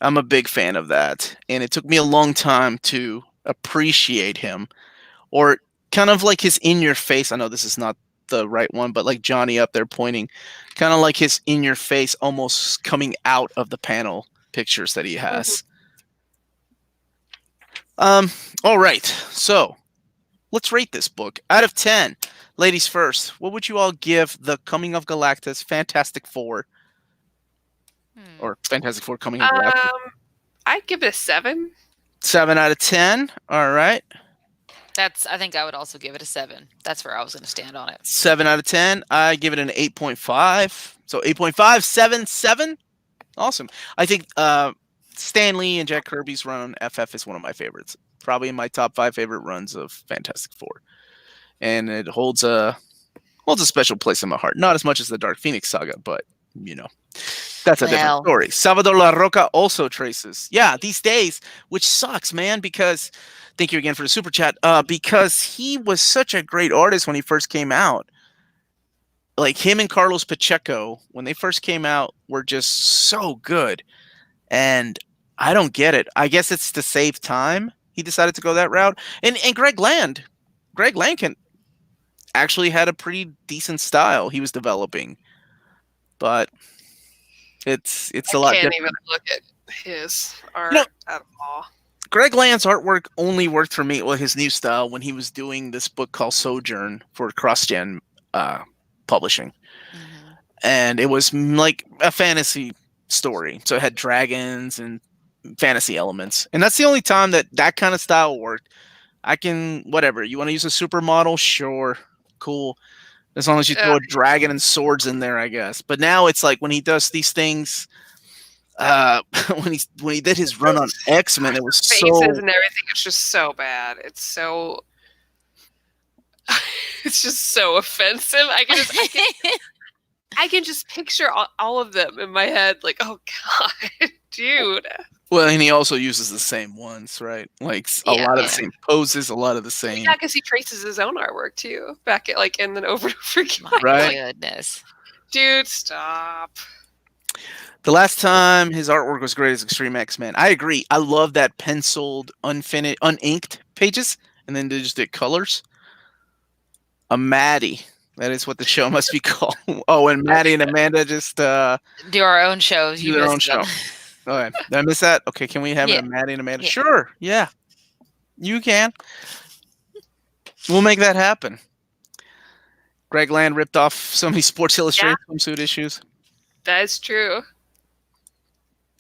Speaker 3: I'm a big fan of that. And it took me a long time to appreciate him, or kind of like his in your face. I know this is not the right one, but like Johnny up there pointing, kind of like his in your face, almost coming out of the panel pictures that he has. All right, so let's rate this book out of 10. Ladies first, what would you all give the Coming of Galactus Fantastic Four? Or Fantastic Four Coming of Galactus?
Speaker 1: I'd give it a 7.
Speaker 3: 7 out of 10. All right.
Speaker 2: I think I would also give it a 7. That's where I was going to stand on it.
Speaker 3: 7 out of 10. I give it an 8.5. So 8.5, 7, 7. Awesome. I think Stan Lee and Jack Kirby's run on FF is one of my favorites. Probably in my top 5 favorite runs of Fantastic Four. And it holds a special place in my heart. Not as much as the Dark Phoenix saga, but, that's a different story. Salvador La Roca also traces. Yeah, these days, which sucks, man, because thank you again for the super chat. Because he was such a great artist when he first came out. Like him and Carlos Pacheco, when they first came out, were just so good. And I don't get it. I guess it's to save time. He decided to go that route. And Greg Land actually had a pretty decent style he was developing. But it's a lot different.
Speaker 1: I can't even look at his art at all.
Speaker 3: Greg Land's artwork only worked for me, his new style, when he was doing this book called Sojourn for CrossGen publishing. Mm-hmm. And it was like a fantasy story. So it had dragons and fantasy elements. And that's the only time that kind of style worked. I can, whatever. You want to use a supermodel? Sure. Cool. As long as you throw a dragon and swords in there, I guess. But now it's like when he does these things, when he did his run on X-Men, it was
Speaker 1: faces
Speaker 3: so...
Speaker 1: and everything. It's just so bad. It's so... it's just so offensive. I can just picture all of them in my head. Like, oh, God, dude.
Speaker 3: Well, and he also uses the same ones, right? Like a lot of the same poses, a lot of the same.
Speaker 1: Yeah, because he traces his own artwork too. Back at and then over and over again.
Speaker 2: My goodness,
Speaker 1: dude, stop.
Speaker 3: The last time his artwork was great is Extreme X-Men. I agree. I love that penciled, uninked pages, and then they just did colors. A Maddie. That is what the show must be called. Oh, and Maddie and Amanda just
Speaker 2: do our own shows.
Speaker 3: Do their own show. Okay. Did I miss that? Okay, can we have a Maddie and Amanda? Yeah. Sure. Yeah. You can. We'll make that happen. Greg Land ripped off so many Sports Illustrated swimsuit issues.
Speaker 1: That is true.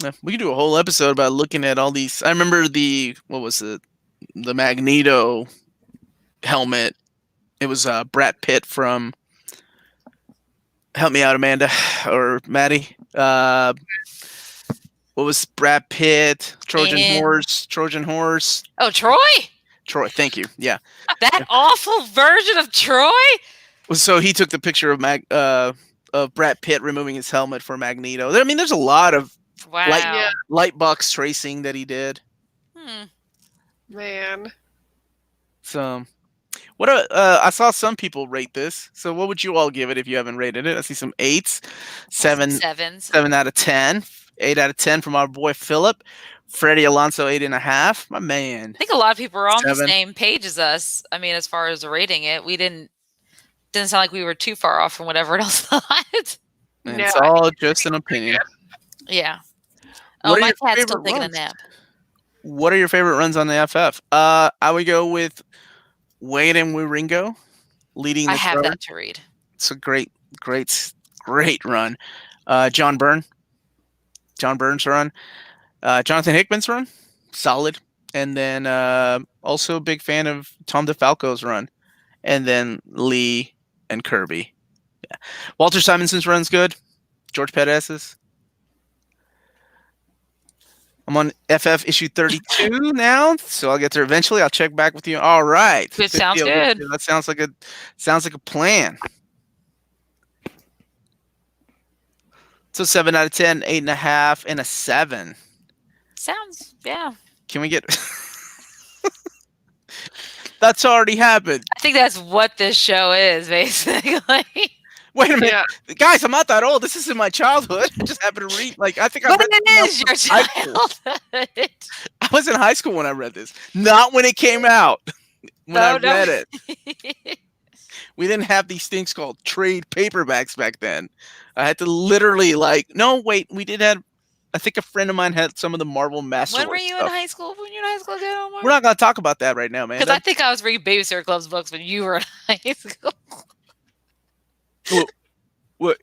Speaker 3: Yeah, we could do a whole episode about looking at all these. I remember the Magneto helmet. It was Brad Pitt from... Help me out, Amanda or Maddie. What was Brad Pitt? Trojan Horse.
Speaker 2: Oh, Troy?
Speaker 3: Troy, thank you. Yeah.
Speaker 2: That awful version of Troy?
Speaker 3: So he took the picture of Brad Pitt removing his helmet for Magneto. I mean, there's a lot of light box tracing that he did.
Speaker 1: Man.
Speaker 3: So, I saw some people rate this. So what would you all give it if you haven't rated it? I see some 8s, 7 out of 10. 8 out of 10 from our boy Philip. Freddie Alonso, 8.5. My man.
Speaker 2: I think a lot of people are on the same page as us. I mean, as far as rating it, we didn't sound like we were too far off from what everyone else thought.
Speaker 3: It's all just an opinion.
Speaker 2: Yeah. Oh, my cat's still taking a nap.
Speaker 3: What are your favorite runs on the FF? I would go with Wade and Wieringo leading the
Speaker 2: I have that to read.
Speaker 3: It's a great run. John Byrne's run. Jonathan Hickman's run. Solid. And then also a big fan of Tom DeFalco's run. And then Lee and Kirby. Yeah. Walter Simonson's run's good. George Perez's. I'm on FF issue 32 now, so I'll get there eventually. I'll check back with you. All right.
Speaker 2: It sounds good.
Speaker 3: That sounds like a plan. So 7 out of 10, 8.5, and a 7.
Speaker 2: Sounds, yeah.
Speaker 3: Can we get... That's already happened.
Speaker 2: I think that's what this show is, basically.
Speaker 3: Wait a minute. Yeah. Guys, I'm not that old. This is in my childhood. I just happened to read, I think I read
Speaker 2: it is your childhood.
Speaker 3: I was in high school when I read this. Not when it came out. When I read it. We didn't have these things called trade paperbacks back then. I had to literally no, wait, we did have. I think a friend of mine had some of the Marvel Masterworks
Speaker 2: When were you
Speaker 3: stuff.
Speaker 2: in high school? When you were in high school again, Omar?
Speaker 3: We're not gonna talk about that right now, man.
Speaker 2: Because I think I was reading Babysitter Club's books when you were in high school.
Speaker 3: What?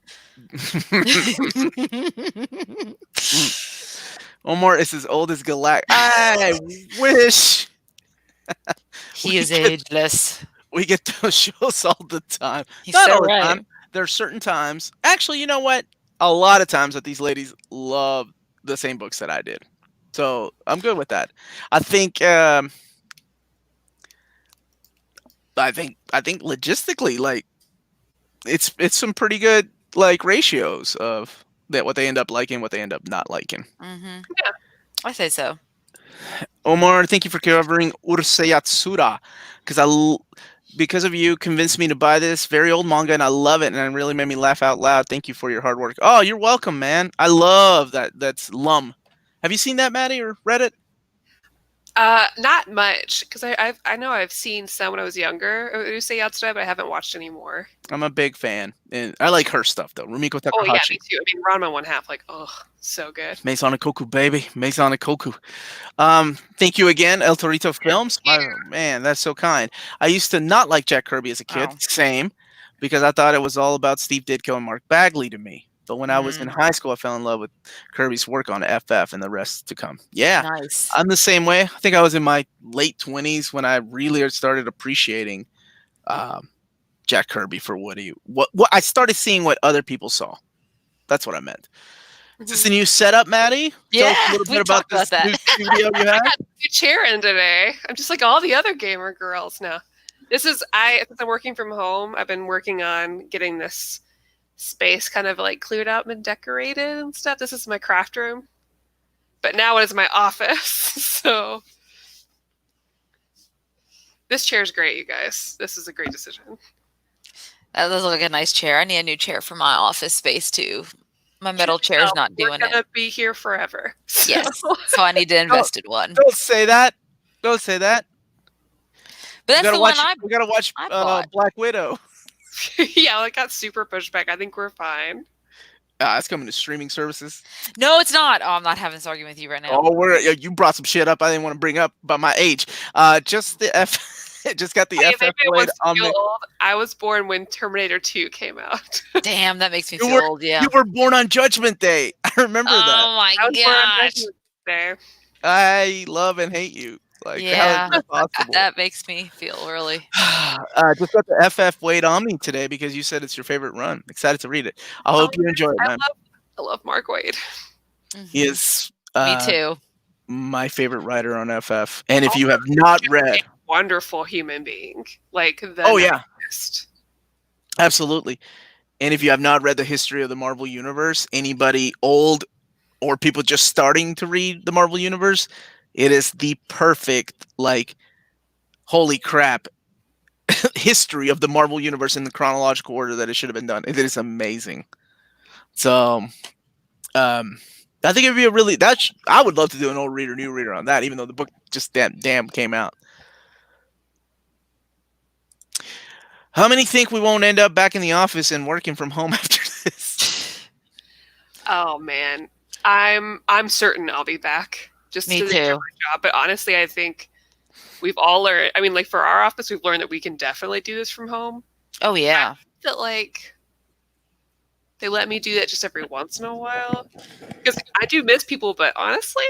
Speaker 3: Omar is as old as Galactus. I wish.
Speaker 2: He is ageless.
Speaker 3: We get those shows all the time.
Speaker 2: He's
Speaker 3: Not
Speaker 2: so
Speaker 3: all the
Speaker 2: right.
Speaker 3: time. There are certain times. Actually, you know what? A lot of times that these ladies love the same books that I did. So I'm good with that. I think logistically, it's some pretty good ratios of that what they end up liking, what they end up not liking.
Speaker 2: Mm-hmm. Yeah, I say so.
Speaker 3: Omar, thank you for covering Urusei Yatsura because of you convinced me to buy this very old manga and I love it and it really made me laugh out loud. Thank you for your hard work. Oh, you're welcome, man. I love that. That's Lum. Have you seen that, Maddie, or read it?
Speaker 1: Not much, because I know I've seen some when I was younger. Urusei Yatsura, but I haven't watched anymore.
Speaker 3: I'm a big fan, and I like her stuff though. Rumiko Takahashi.
Speaker 1: Oh yeah, me too. I mean, Ranma 1/2, so good.
Speaker 3: Meisana Koku, baby, Meisana Koku. Thank you again, El Torito Films. Man, that's so kind. I used to not like Jack Kirby as a kid, same, because I thought it was all about Steve Ditko and Mark Bagley to me. But when I was in high school, I fell in love with Kirby's work on FF and the rest to come. Yeah,
Speaker 2: nice.
Speaker 3: I'm the same way. I think I was in my late 20s when I really started appreciating Jack Kirby for what I started seeing what other people saw. That's what I meant. Is this a new setup, Maddie?
Speaker 2: Yeah,
Speaker 3: tell us a little bit about this new studio you have.
Speaker 1: I got a new chair in today. I'm just like all the other gamer girls now. Since I'm working from home, I've been working on getting this space kind of cleared out and decorated and stuff. This is my craft room, but now it is my office. So this chair is great, you guys. This is a great decision.
Speaker 2: That does look like a nice chair. I need a new chair for my office space too. My metal chair is not doing it.
Speaker 1: We're gonna be here forever. So.
Speaker 2: Yes, so I need to invest in one.
Speaker 3: Don't say that. Don't say that.
Speaker 2: But that's the one
Speaker 3: we gotta watch Black Widow.
Speaker 1: Yeah, it got super pushed back. I think we're fine.
Speaker 3: It's coming to streaming services.
Speaker 2: No, it's not. Oh, I'm not having this argument with you right now.
Speaker 3: Oh, you brought some shit up I didn't want to bring up about my age. Just got the FF blade on me.
Speaker 1: I was born when Terminator 2 came out.
Speaker 2: Damn, that makes me feel old. Yeah,
Speaker 3: you were born on Judgment Day. I remember that.
Speaker 2: Oh my gosh!
Speaker 3: I love and hate you.
Speaker 2: Yeah, that makes me feel really.
Speaker 3: Just got the FF Wade Omni today because you said it's your favorite run. Excited to read it. I hope you enjoy it, man.
Speaker 1: I love Mark Wade.
Speaker 3: Mm-hmm. He is.
Speaker 2: Me too.
Speaker 3: My favorite writer on FF. And if you have not read,
Speaker 1: wonderful human being,
Speaker 3: best. Absolutely. And if you have not read the history of the Marvel Universe, anybody old or people just starting to read the Marvel Universe, it is the perfect, holy crap, history of the Marvel Universe in the chronological order that it should have been done. It is amazing. So, I think it'd be I would love to do an old reader, new reader on that, even though the book just damn came out. How many think we won't end up back in the office and working from home after this?
Speaker 1: Oh man, I'm certain I'll be back. Just
Speaker 2: Me
Speaker 1: to
Speaker 2: too.
Speaker 1: do my job. But honestly, I think we've all learned. I mean, for our office, we've learned that we can definitely do this from home.
Speaker 2: Oh yeah.
Speaker 1: That they let me do that just every once in a while because I do miss people. But honestly,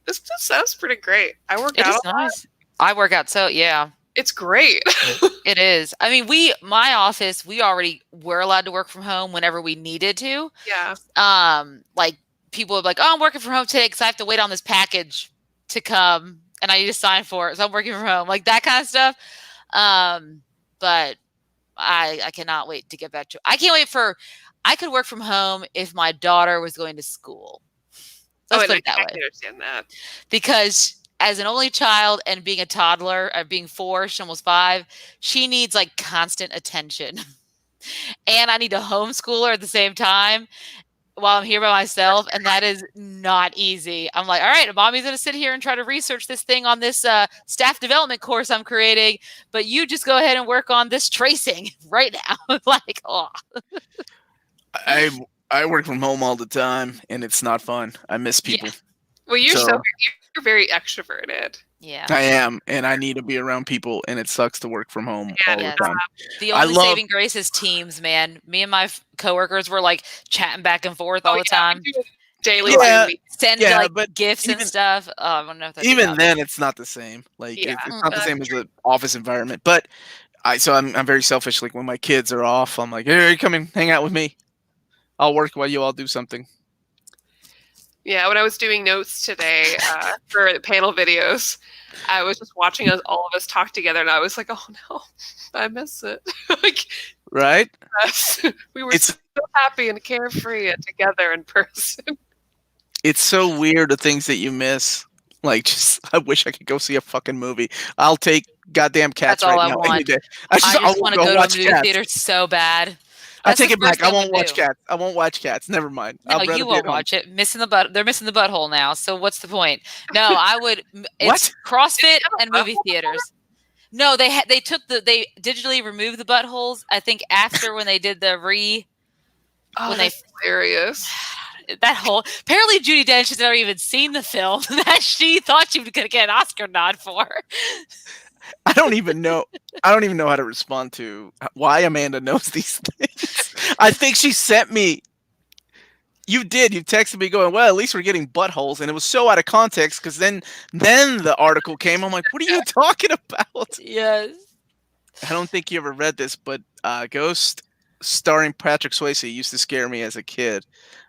Speaker 1: this sounds pretty great. I work out.
Speaker 2: It is nice. I work out, so yeah.
Speaker 1: It's great.
Speaker 2: It is. I mean, my office, we already were allowed to work from home whenever we needed to.
Speaker 1: Yeah.
Speaker 2: People would be like, oh, I'm working from home today because I have to wait on this package to come and I need to sign for it. So I'm working from home, that kind of stuff. But I cannot wait to get back to. I can't wait I could work from home if my daughter was going to school. Let's put it that way.
Speaker 1: I understand that.
Speaker 2: Because as an only child and being a toddler, being 4, she's almost 5, she needs constant attention. And I need to homeschool her at the same time. while I'm here by myself, and that is not easy. I'm like, all right, mommy's going to sit here and try to research this thing on this staff development course I'm creating, but you just go ahead and work on this tracing right now. Like, oh.
Speaker 3: I work from home all the time, and it's not fun. I miss people.
Speaker 2: Yeah.
Speaker 1: Well, you're very extroverted.
Speaker 2: Yeah,
Speaker 3: I am, and I need to be around people, and it sucks to work from home all the time.
Speaker 2: The only saving grace is Teams, man. Me and my coworkers were like chatting back and forth all the time.
Speaker 1: Daily,
Speaker 2: send like gifts and stuff. I don't know if that's
Speaker 3: even then it's not the same. Like it's not the same as the office environment. But I'm very selfish. Like when my kids are off, I'm like, hey, come and hang out with me. I'll work while you all do something.
Speaker 1: Yeah, when I was doing notes today for the panel videos, I was just watching all of us talk together, and I was like, "Oh no, I miss it." Like,
Speaker 3: right?
Speaker 1: We were so happy and carefree and together in person.
Speaker 3: It's so weird the things that you miss. Like, just I wish I could go see a fucking movie. I'll take goddamn Cats right now.
Speaker 2: Any day. I just want to go to a movie theater so bad.
Speaker 3: I take it back. I won't watch Cats. I won't watch Cats. Never mind.
Speaker 2: No, you won't watch it. They're missing the butthole now. So what's the point? No, I would. It's CrossFit and movie theaters. No, they digitally removed the buttholes. I think after when they did the
Speaker 1: that's hilarious.
Speaker 2: That whole apparently Judi Dench has never even seen the film that she thought she was going to get an Oscar nod for.
Speaker 3: I don't even know how to respond to why Amanda knows these things. I think she sent me. You texted me going, well, at least we're getting buttholes. And it was so out of context because then the article came. I'm like, what are you talking about?
Speaker 2: Yes.
Speaker 3: I don't think you ever read this, but Ghost starring Patrick Swayze used to scare me as a kid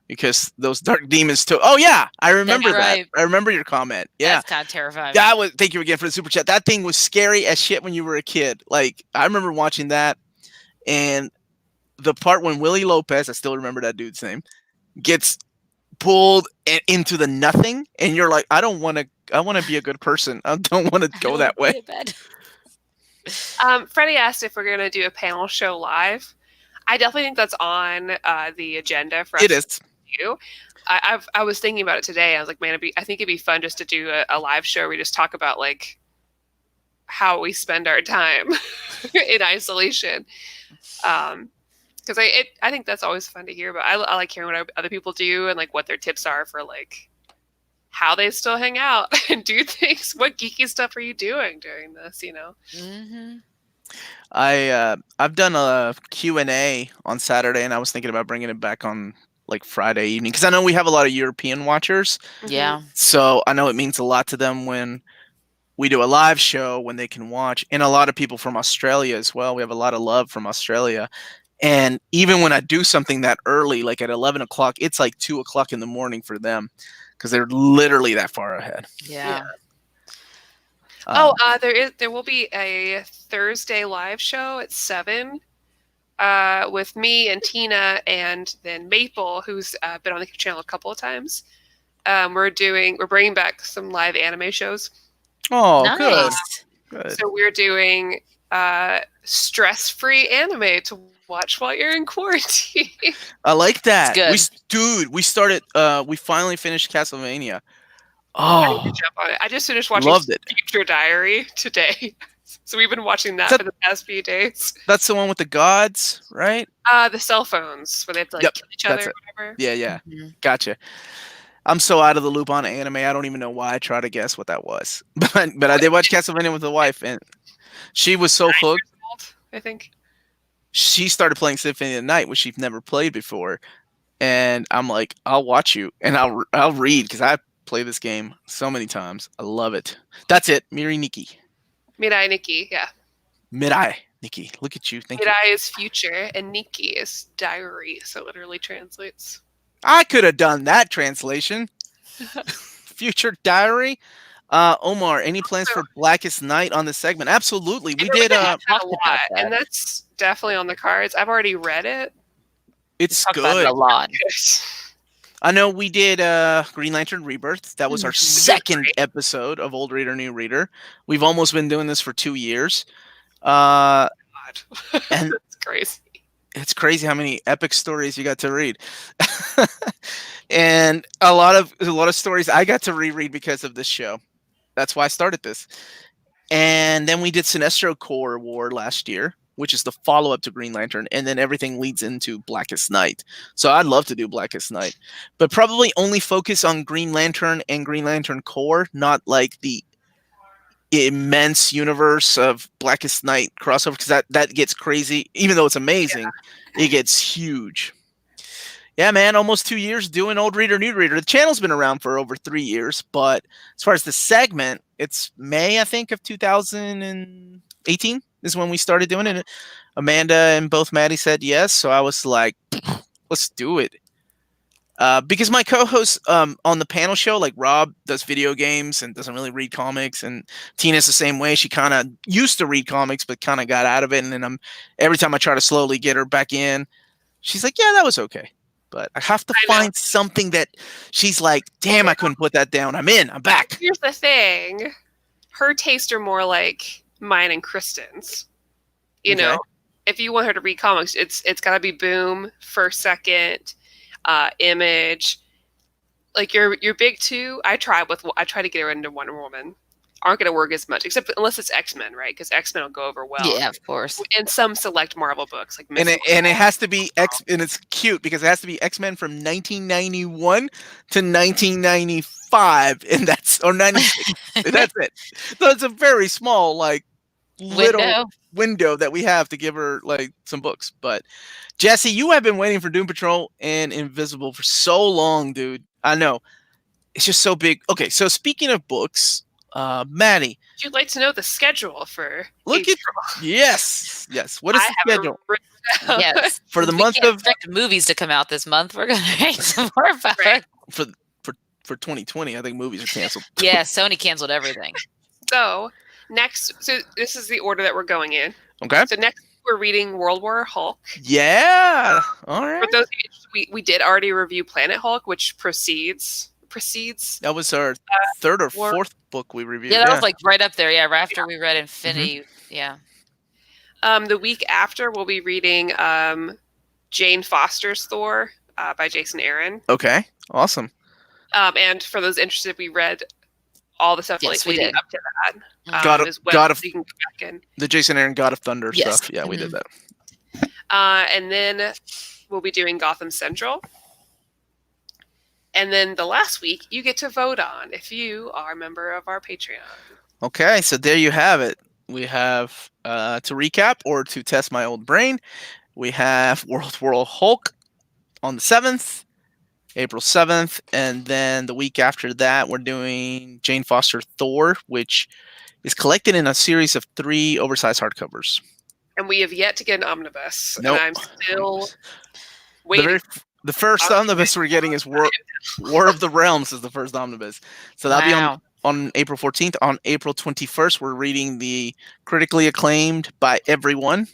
Speaker 3: because those dark demons too. Oh yeah, I remember that. Right. I remember your comment. Yeah,
Speaker 2: that's kind of terrifying.
Speaker 3: Thank you again for the super chat. That thing was scary as shit when you were a kid. Like I remember watching that, and the part when Willie Lopez, I still remember that dude's name, gets pulled into the nothing, and you're like, I want to be a good person. I don't want to go that way.
Speaker 1: Freddie asked if we're going to do a panel show live. I definitely think that's on the agenda for us.
Speaker 3: It is.
Speaker 1: Do. I was thinking about it today. I was like, man, I think it'd be fun just to do a live show where we just talk about like how we spend our time in isolation. Because I think that's always fun to hear. But I like hearing what other people do and like what their tips are for like how they still hang out and do things. What geeky stuff are you doing during this? You know.
Speaker 2: Mm-hmm.
Speaker 3: I've done a Q&A on Saturday, and I was thinking about bringing it back on like Friday evening because I know we have a lot of European watchers.
Speaker 2: Yeah.
Speaker 3: So I know it means a lot to them when we do a live show when they can watch, and a lot of people from Australia as well. We have a lot of love from Australia. And even when I do something that early, like at 11 o'clock, it's like 2 o'clock in the morning for them because they're literally that far ahead.
Speaker 2: Yeah.
Speaker 1: There will be a Thursday live show at 7 with me and Tina and then Maple, who's been on the channel a couple of times. We're bringing back some live anime shows.
Speaker 3: Oh,
Speaker 2: nice.
Speaker 3: Good.
Speaker 1: So we're doing stress-free anime to watch while you're in quarantine.
Speaker 3: I like that.
Speaker 2: We
Speaker 3: started. We finally finished Castlevania. Oh,
Speaker 1: I need to jump on it. I just finished watching Future Diary today. So we've been watching that for the past few days.
Speaker 3: That's the one with the gods, right?
Speaker 1: The cell phones where they have to kill each other or whatever.
Speaker 3: Yeah. Mm-hmm. Gotcha. I'm so out of the loop on anime. I don't even know why I try to guess what that was. But I did watch Castlevania with the wife, and she was so hooked.
Speaker 1: I think
Speaker 3: she started playing Symphony of the Night, which she'd never played before, and I'm like, I'll watch you, and I'll read because I play this game so many times. I love it. That's it. Mirai Nikki.
Speaker 1: Mirai Nikki, yeah.
Speaker 3: Mirai Nikki. Look at you. Thank you.
Speaker 1: Mirai is future and Nikki is diary, so it literally translates.
Speaker 3: I could have done that translation. Future diary. Omar, any plans for Blackest Night on the segment? Absolutely. We did
Speaker 1: a lot, and that's definitely on the cards. I've already read it.
Speaker 3: It's good.
Speaker 2: A lot.
Speaker 3: I know we did Green Lantern Rebirth. That was our second episode of Old Reader, New Reader. We've almost been doing this for 2 years. And
Speaker 1: that's crazy.
Speaker 3: it's crazy how many epic stories you got to read. And a lot of stories I got to reread because of this show. That's why I started this. And then we did Sinestro Corps War last year, which is the follow-up to Green Lantern, and then everything leads into Blackest Night. So I'd love to do Blackest Night, but probably only focus on Green Lantern and Green Lantern Corps, not like the immense universe of Blackest Night crossover, because that gets crazy. Even though it's amazing, it gets huge. Yeah, man, almost 2 years doing Old Reader, New Reader. The channel's been around for over 3 years, but as far as the segment, it's May, I think, of 2018 is when we started doing it. Amanda and both Maddie said yes, so I was like, let's do it. Because my co-hosts on the panel show, like Rob, does video games and doesn't really read comics, and Tina's the same way. She kind of used to read comics, but kind of got out of it. And then every time I try to slowly get her back in, she's like, "Yeah, that was okay." But I have to find something that she's like, "Damn, I couldn't put that down. I'm in. I'm back."
Speaker 1: Here's the thing: her tastes are more like mine and Kristen's. You know, if you want her to read comics, it's got to be Boom, First Second. Image, like your big two. I try to get her into Wonder Woman. Aren't going to work as much, except unless it's X-Men, right? Because X-Men will go over well.
Speaker 2: Yeah, of course.
Speaker 1: In some select Marvel books, like
Speaker 3: and it has to be and it's cute because it has to be X-Men from 1991 to 1995, and that's or 96. That's it. So it's a very small, like little window that we have to give her like some books. But Jesse, you have been waiting for Doom Patrol and Invisible for so long, dude. I know. It's just so big. Okay, so speaking of books, Maddie,
Speaker 1: would you like to know the schedule for
Speaker 3: Yes. What is the schedule?
Speaker 2: Yes.
Speaker 3: For the month of
Speaker 2: movies to come out this month, we're gonna write some more about it.
Speaker 3: For 2020, I think movies are canceled.
Speaker 2: Yeah, Sony canceled everything.
Speaker 1: So this is the order that we're going in.
Speaker 3: Okay.
Speaker 1: So next we're reading World War Hulk.
Speaker 3: Yeah. All right.
Speaker 1: For those we did already review Planet Hulk, which precedes.
Speaker 3: That was our third or fourth book we reviewed.
Speaker 2: Yeah, that was like right up there. Yeah, right after we read Infinity. Mm-hmm. Yeah.
Speaker 1: The week after we'll be reading Jane Foster's Thor by Jason Aaron.
Speaker 3: Okay. Awesome.
Speaker 1: And for those interested, we read all the stuff leading up to that.
Speaker 3: God of
Speaker 1: so you can go back in.
Speaker 3: The Jason Aaron God of Thunder stuff. Yeah, we did that.
Speaker 1: And then we'll be doing Gotham Central. And then the last week, you get to vote on if you are a member of our Patreon.
Speaker 3: Okay, so there you have it. We have, to recap or to test my old brain, we have World War Hulk on the 7th, April 7th, and then the week after that, we're doing Jane Foster Thor, which is collected in a series of 3 oversized hardcovers.
Speaker 1: And we have yet to get an omnibus.
Speaker 3: Nope.
Speaker 1: And I'm still waiting.
Speaker 3: The first omnibus we're getting is War of the Realms is the first omnibus. So that'll be on April 14th. On April 21st, we're reading the critically acclaimed by everyone,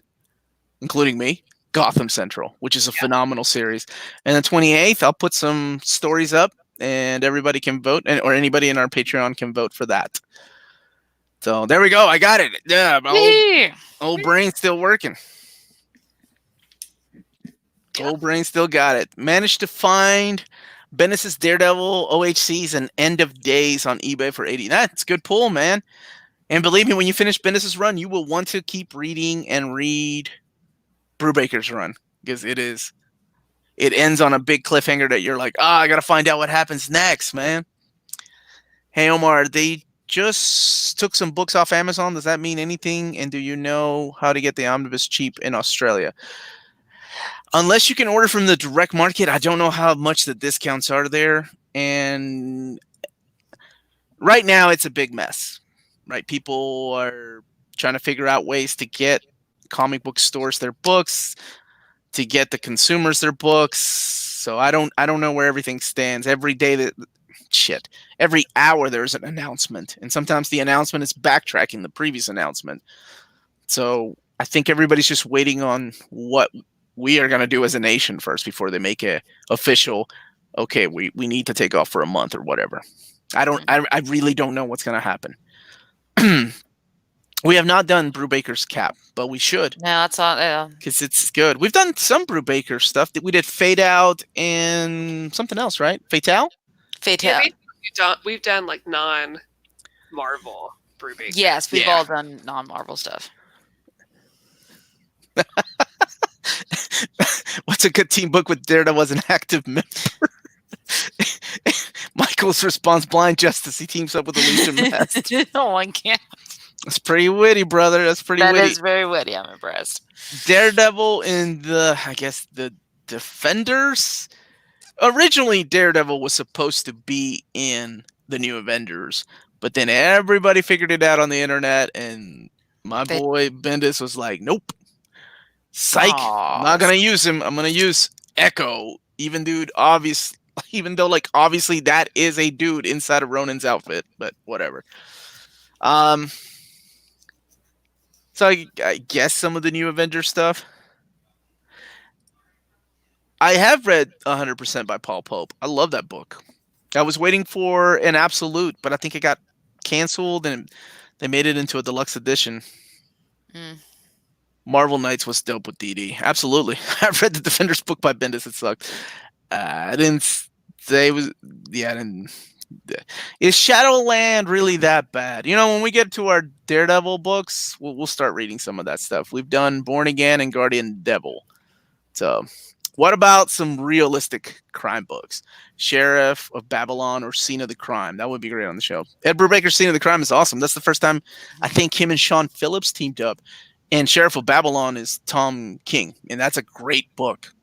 Speaker 3: including me, Gotham Central, which is a phenomenal series. And the 28th, I'll put some stories up and everybody can vote, or anybody in our Patreon can vote for that. So there we go. I got it. Yeah, my old brain's still working. Old brain still got it. Managed to find Bendis' Daredevil OHCs and End of Days on eBay for $80. That's a good pull, man. And believe me, when you finish Bendis' run, you will want to keep reading and read Brubaker's run, because it ends on a big cliffhanger that you're like, I gotta find out what happens next, man. Hey Omar, they just took some books off Amazon. Does that mean anything? And do you know how to get the omnibus cheap in Australia? Unless you can order from the direct market, I don't know how much the discounts are there. And right now, it's a big mess, right? People are trying to figure out ways to get comic book stores their books, to get the consumers their books. So I don't know where everything stands. Every hour there's an announcement, and sometimes the announcement is backtracking the previous announcement. So I think everybody's just waiting on what we are going to do as a nation first before they make a official, okay, we need to take off for a month or whatever. I really don't know what's going to happen. We have not done Brubaker's Cap, but we should.
Speaker 2: No, that's all.
Speaker 3: Because it's good. We've done some Brubaker stuff. We did Fade Out and something else, right? Fatale?
Speaker 2: Fatale.
Speaker 1: Yeah, we've done like non-Marvel Brubaker.
Speaker 2: Yes, we've all done non-Marvel stuff.
Speaker 3: What's a good team book with Daredevil as an active member? Michael's response: Blind Justice. He teams up with Alicia Mast.
Speaker 2: Oh, I can't.
Speaker 3: That's pretty witty, brother. That's pretty witty.
Speaker 2: That is very witty. I'm impressed.
Speaker 3: Daredevil in the Defenders. Originally, Daredevil was supposed to be in the New Avengers, but then everybody figured it out on the internet, and my boy Bendis was like, nope. Psych. I'm not going to use him. I'm going to use Echo. Even though obviously that is a dude inside of Ronin's outfit, but whatever. So I guess some of the New Avengers stuff. I have read 100% by Paul Pope. I love that book. I was waiting for an absolute, but I think it got canceled and they made it into a deluxe edition. Marvel Knights was dope with DD. Absolutely. I've read the Defenders book by Bendis. It sucked. I didn't say it was. Yeah, I didn't. Is Shadowland really that bad? When we get to our Daredevil books, we'll start reading some of that stuff. We've done Born Again and Guardian Devil. So, what about some realistic crime books? Sheriff of Babylon or Scene of the Crime. That would be great on the show. Ed Brubaker's Scene of the Crime is awesome. That's the first time I think him and Sean Phillips teamed up. And Sheriff of Babylon is Tom King. And that's a great book.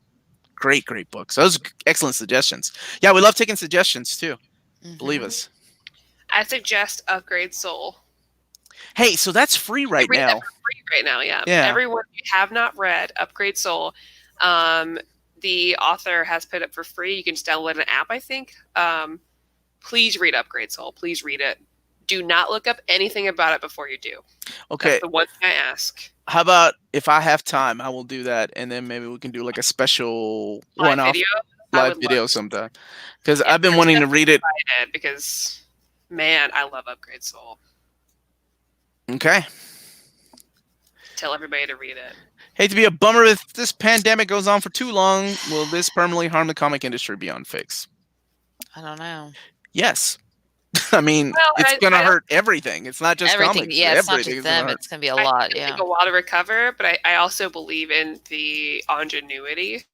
Speaker 3: Great book. So those are excellent suggestions. Yeah, we love taking suggestions too. Believe us.
Speaker 1: I suggest Upgrade Soul.
Speaker 3: Hey, so that's free right now.
Speaker 1: That for free right now, yeah. Everyone you have not read Upgrade Soul, the author has put it for free. You can just download an app, I think. Please read Upgrade Soul. Please read it. Do not look up anything about it before you do.
Speaker 3: Okay.
Speaker 1: That's the one thing I ask.
Speaker 3: How about if I have time, I will do that, and then maybe we can do like a special one-off live video sometime. Because I've been wanting to read it.
Speaker 1: Because, man, I love Upgrade Soul.
Speaker 3: Okay.
Speaker 1: Tell everybody to read it.
Speaker 3: Hate to be a bummer if this pandemic goes on for too long. Will this permanently harm the comic industry beyond fix?
Speaker 2: I don't know.
Speaker 3: Yes. I mean, it's going to hurt everything. It's not just comics.
Speaker 2: Yeah, it's not just them. It's going to be a lot.
Speaker 1: It's take a while to recover, but I also believe in the ingenuity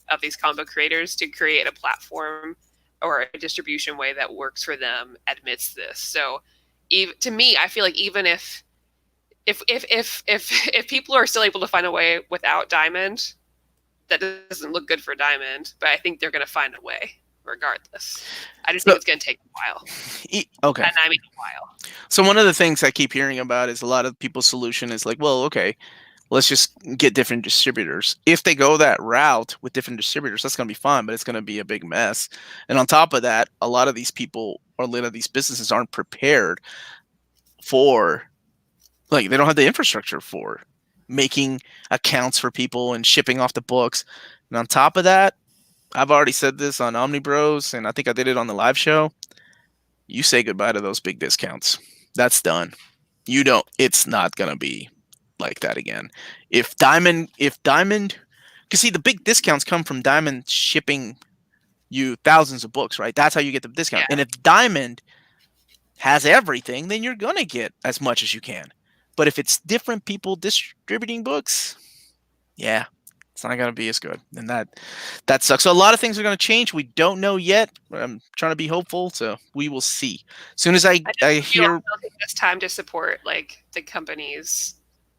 Speaker 1: of these comic book creators to create a platform or a distribution way that works for them amidst this. So, to me, I feel like even if people are still able to find a way without Diamond, that doesn't look good for Diamond, but I think they're going to find a way. Regardless, I just think it's going to take a while.
Speaker 3: Okay.
Speaker 1: And I mean a while.
Speaker 3: So one of the things I keep hearing about is a lot of people's solution is like, well, okay, let's just get different distributors. If they go that route with different distributors, that's going to be fine, but it's going to be a big mess. And on top of that, a lot of these people or a lot of these businesses aren't prepared for, like, they don't have the infrastructure for making accounts for people and shipping off the books. And on top of that, I've already said this on Omnibus, and I think I did it on the live show. You say goodbye to those big discounts. That's done. It's not going to be like that again. If Diamond, because see, the big discounts come from Diamond shipping you thousands of books, right? That's how you get the discount. Yeah. And if Diamond has everything, then you're going to get as much as you can. But if it's different people distributing books, yeah. It's not going to be as good. And that sucks. So a lot of things are going to change. We don't know yet. I'm trying to be hopeful. So we will see. As soon as I hear...
Speaker 1: It's time to support like the companies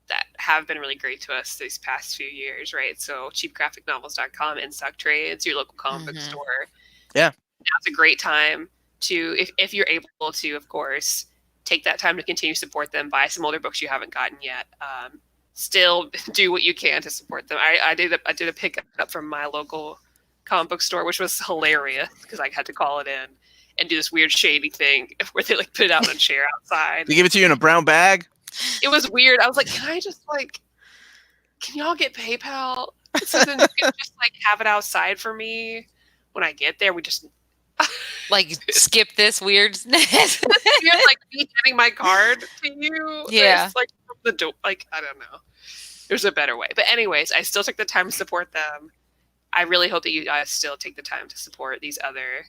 Speaker 1: that have been really great to us these past few years, right? So cheapgraphicnovels.com, In-Stock Trades, your local comic book store.
Speaker 3: Yeah.
Speaker 1: Now's a great time to, if you're able to, of course, take that time to continue to support them, buy some older books you haven't gotten yet. Still do what you can to support them. I did a pickup from my local comic book store, which was hilarious because I had to call it in and do this weird shady thing where they like put it out on a chair outside.
Speaker 3: They give it to you in a brown bag?
Speaker 1: It was weird. I was like, can y'all get PayPal? So then you can just like have it outside for me when I get there. We just
Speaker 2: like skip this weirdness.
Speaker 1: Like me getting my card to you.
Speaker 2: Yeah.
Speaker 1: It's like the door. Like, I don't know. There's a better way. But anyways, I still took the time to support them. I really hope that you guys still take the time to support these other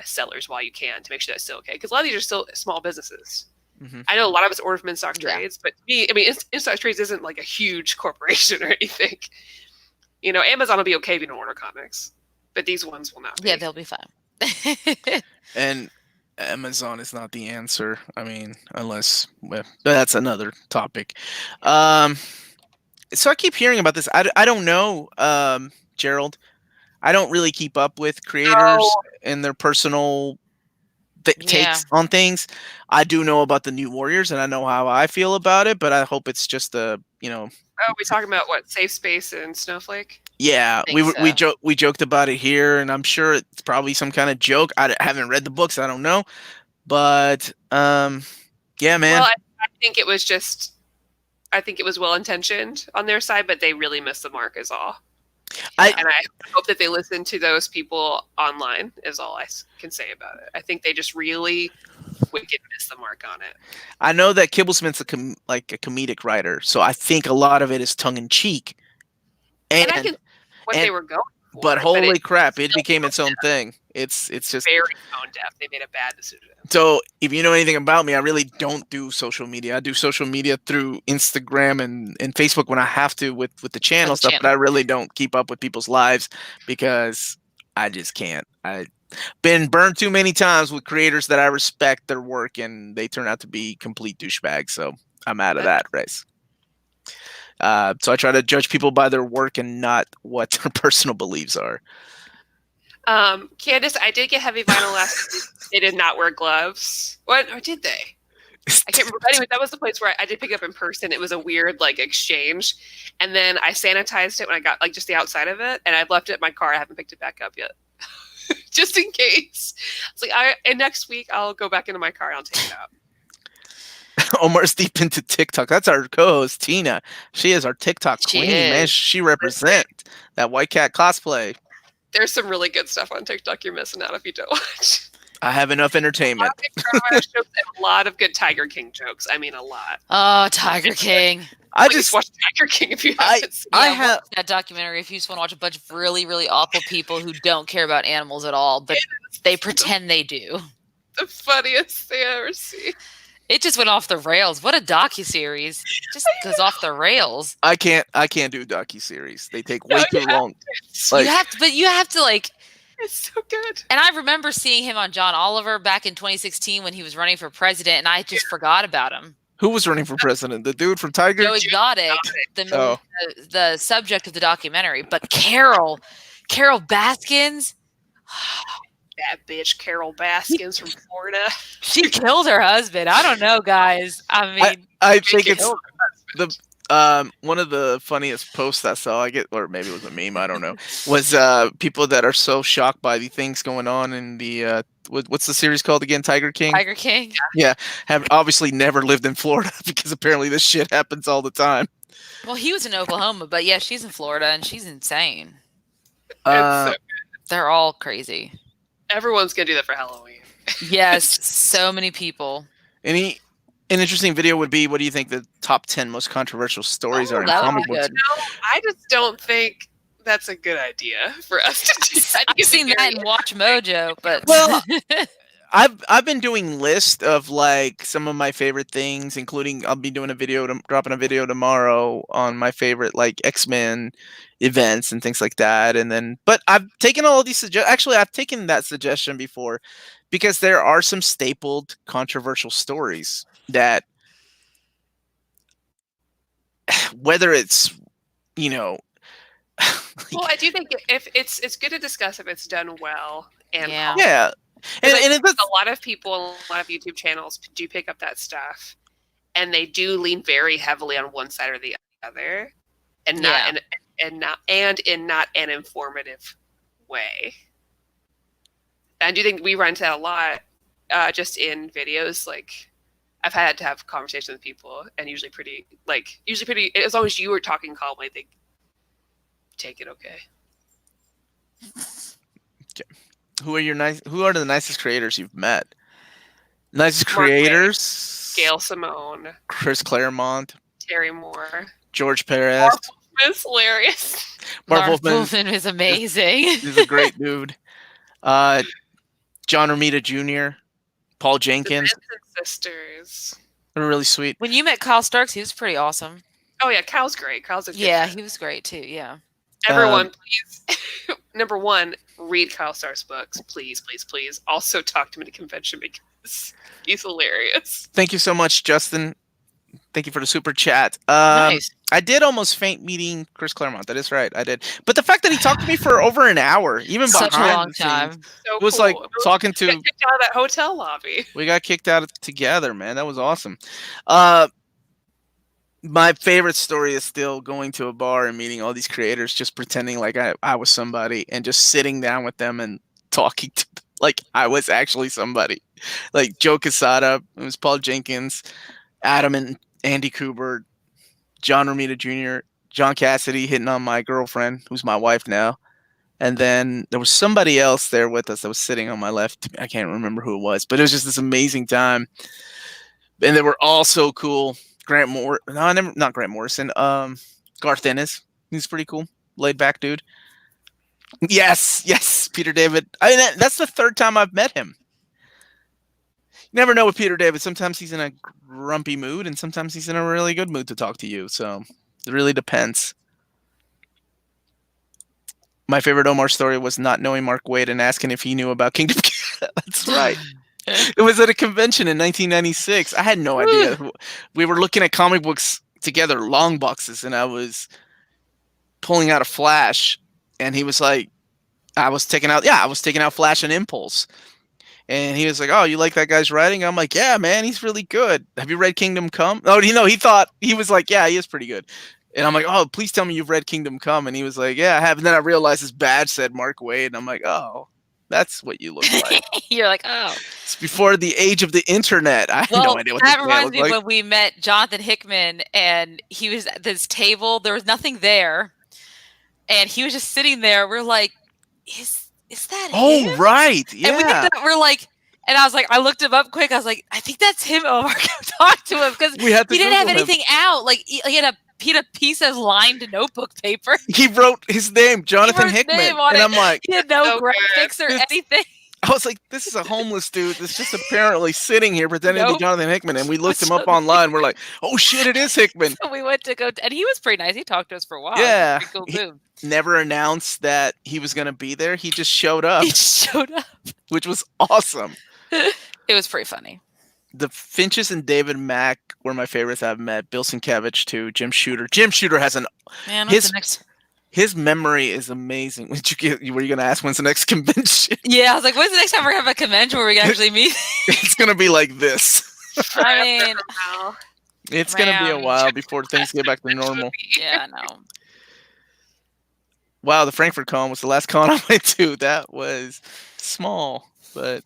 Speaker 1: sellers while you can to make sure that's still okay. Because a lot of these are still small businesses. Mm-hmm. I know a lot of us order from in-stock trades, but to me, I mean, in-stock trades isn't like a huge corporation or anything. You know, Amazon will be okay if you don't order comics, but these ones will not be.
Speaker 2: Yeah, they'll be fine.
Speaker 3: And Amazon is not the answer. I mean, unless that's another topic. So I keep hearing about this. I don't know, Gerald. I don't really keep up with creators and their personal takes on things. I do know about the New Warriors, and I know how I feel about it, but I hope it's just a, Oh,
Speaker 1: we talking about what, Safe Space and Snowflake?
Speaker 3: Yeah, we joked about it here, and I'm sure it's probably some kind of joke. I haven't read the books, I don't know, but yeah, man.
Speaker 1: Well, I think it was well intentioned on their side, but they really missed the mark, is all. And I hope that they listen to those people online, is all I can say about it. I think they just really wicked missed the mark on it.
Speaker 3: I know that Kibblesman's a comedic writer, so I think a lot of it is tongue in cheek. And I can what they were going for. But holy crap, it became its own thing. It's just
Speaker 1: very tone deaf. They made a bad decision.
Speaker 3: So if you know anything about me, I really don't do social media. I do social media through Instagram and Facebook when I have to with the channel stuff, but I really don't keep up with people's lives because I just can't. I've been burned too many times with creators that I respect their work and they turn out to be complete douchebags. So I'm out of that race. So I try to judge people by their work and not what their personal beliefs are.
Speaker 1: Candace, I did get heavy vinyl last week. They did not wear gloves. What? Or did they? I can't remember. Anyway, that was the place where I did pick it up in person. It was a weird exchange. And then I sanitized it when I got just the outside of it. And I've left it in my car. I haven't picked it back up yet. Just in case. It's and next week I'll go back into my car and I'll take it out.
Speaker 3: Omar's deep into TikTok. That's our co-host, Tina. She is our TikTok queen, man. She represents that White Cat cosplay.
Speaker 1: There's some really good stuff on TikTok you're missing out if you don't watch.
Speaker 3: I have enough entertainment.
Speaker 1: A lot of good Tiger King jokes. I mean, a lot.
Speaker 2: Oh, Tiger King.
Speaker 3: I just
Speaker 1: watch Tiger King if you haven't seen it.
Speaker 2: I have that documentary if you just want to watch a bunch of really, really awful people who don't care about animals at all, but they pretend they do.
Speaker 1: The funniest thing I ever see.
Speaker 2: It just went off the rails. What a docuseries. Just goes off the rails.
Speaker 3: I can't do docuseries. They take way too long.
Speaker 2: You have to
Speaker 1: it's so good.
Speaker 2: And I remember seeing him on John Oliver back in 2016 when he was running for president, and I just forgot about him.
Speaker 3: Who was running for president? The dude from Tiger?
Speaker 2: Joe Exotic, the subject of the documentary. But Carol Baskins.
Speaker 1: That bitch Carol Baskins from Florida.
Speaker 2: She killed her husband. I don't know, guys. I mean,
Speaker 3: I think it's one of the funniest posts I saw. Or maybe it was a meme. I don't know. Was people that are so shocked by the things going on in the what's the series called again? Tiger King.
Speaker 2: Tiger King.
Speaker 3: Yeah, have obviously never lived in Florida because apparently this shit happens all the time.
Speaker 2: Well, he was in Oklahoma, but yeah, she's in Florida and she's insane. They're all crazy.
Speaker 1: Everyone's gonna do that for Halloween.
Speaker 2: Yes, so many people.
Speaker 3: An interesting video would be, what do you think the top 10 most controversial stories are in comic books?
Speaker 1: No, I just don't think that's a good idea for us to do.
Speaker 2: I've seen that in Watch Mojo, but
Speaker 3: I've been doing lists of some of my favorite things, including I'll be doing dropping a video tomorrow on my favorite X-Men events and things like that. But I've taken all of these actually I've taken that suggestion before because there are some stapled controversial stories that whether it's
Speaker 1: well, I do think if it's good to discuss if it's done well and And it's a lot of people, a lot of YouTube channels do pick up that stuff, and they do lean very heavily on one side or the other, and not in not an informative way. And I do think we run into that a lot, just in videos. I've had to have conversations with people, and usually pretty. As long as you were talking calmly, they take it okay.
Speaker 3: Who are the nicest creators you've met? Nicest creators?
Speaker 1: Gail Simone,
Speaker 3: Chris Claremont,
Speaker 1: Terry Moore.
Speaker 3: George Perez.
Speaker 1: It's hilarious.
Speaker 3: Marv
Speaker 2: Marv
Speaker 3: Wolfman
Speaker 2: Wolfman is amazing.
Speaker 3: is a great dude. John Romita Jr., Paul
Speaker 1: The
Speaker 3: Jenkins.
Speaker 1: Benson sisters.
Speaker 3: They're really sweet.
Speaker 2: When you met Kyle Starks, he was pretty awesome.
Speaker 1: Oh yeah, Kyle's great. Kyle's a good
Speaker 2: Yeah,
Speaker 1: guy.
Speaker 2: he was great too. Yeah.
Speaker 1: Everyone, please. Number one, read Kyle Stark's books, please, please, please. Also, talk to him at a convention because he's hilarious.
Speaker 3: Thank you so much, Justin. Thank you for the super chat.
Speaker 2: Nice.
Speaker 3: I did almost faint meeting Chris Claremont. That is right, I did. But the fact that he talked to me for over an hour, even
Speaker 2: Such a
Speaker 3: behind
Speaker 2: long
Speaker 3: the
Speaker 2: time.
Speaker 3: scenes,
Speaker 1: So
Speaker 3: it was
Speaker 1: cool.
Speaker 3: like talking
Speaker 1: We got
Speaker 3: to.
Speaker 1: kicked out of that hotel lobby.
Speaker 3: We got kicked out together, man. That was awesome. My favorite story is still going to a bar and meeting all these creators, just pretending like I was somebody and just sitting down with them and talking to them like I was actually somebody. Like Joe Quesada, it was Paul Jenkins, Adam and Andy Kubert, John Romita Jr., John Cassidy hitting on my girlfriend, who's my wife now. And then there was somebody else there with us that was sitting on my left. I can't remember who it was, but it was just this amazing time. And they were all so cool. Not Grant Morrison. Garth Ennis. He's pretty cool. Laid back dude. Yes, Peter David. I mean, that's the third time I've met him. You never know with Peter David. Sometimes he's in a grumpy mood, and sometimes he's in a really good mood to talk to you. So it really depends. My favorite Omar story was not knowing Mark Waid and asking if he knew about Kingdom. That's right. It was at a convention in 1996. I had no idea. We were looking at comic books together, long boxes, and I was pulling out a Flash, and he was like, I was taking out Flash and Impulse. And he was like, "Oh, you like that guy's writing?" I'm like, "Yeah, man, he's really good. Have you read Kingdom Come?" Oh, he thought, he was like, "Yeah, he is pretty good." And I'm like, "Oh, please tell me you've read Kingdom Come." And he was like, "Yeah, I have." And then I realized his badge said Mark Waid, and I'm like, "Oh, that's what you look like."
Speaker 2: You're like, oh.
Speaker 3: It's before the age of the internet. I had no idea what
Speaker 2: that
Speaker 3: this
Speaker 2: reminds
Speaker 3: man looked
Speaker 2: me
Speaker 3: like.
Speaker 2: when we met Jonathan Hickman, and he was at this table. There was nothing there, and he was just sitting there. We're like, is that him?
Speaker 3: Oh, right. Yeah.
Speaker 2: And we're like, and I was like, I looked him up quick. I was like, I think that's him. Omar, talk to him because he didn't have anything out. Like he had a piece of lined notebook paper.
Speaker 3: He wrote his name, Jonathan Hickman, and I'm like,
Speaker 2: he had no graphics or anything.
Speaker 3: I was like, this is a homeless dude that's just apparently sitting here pretending to be Jonathan Hickman, and we looked him up online. We're like, oh shit, it is Hickman.
Speaker 2: So we went to go, and he was pretty nice. He talked to us for a while.
Speaker 3: Yeah,
Speaker 2: cool dude.
Speaker 3: Never announced that he was going to be there. He just showed up.
Speaker 2: He just showed up,
Speaker 3: which was awesome.
Speaker 2: It was pretty funny.
Speaker 3: The Finches and David Mack were my favorites I've met. Bill Sienkiewicz too. Jim Shooter. Jim Shooter has his memory is amazing. Were you going to ask when's the next convention?
Speaker 2: Yeah, I was like, when's the next time we're going to have a convention where we can actually meet?
Speaker 3: It's going to be like this.
Speaker 2: I mean,
Speaker 3: it's going to be a while before things get back to normal.
Speaker 2: Yeah, I know.
Speaker 3: Wow, the Frankfurt Con was the last con I went to. That was small, but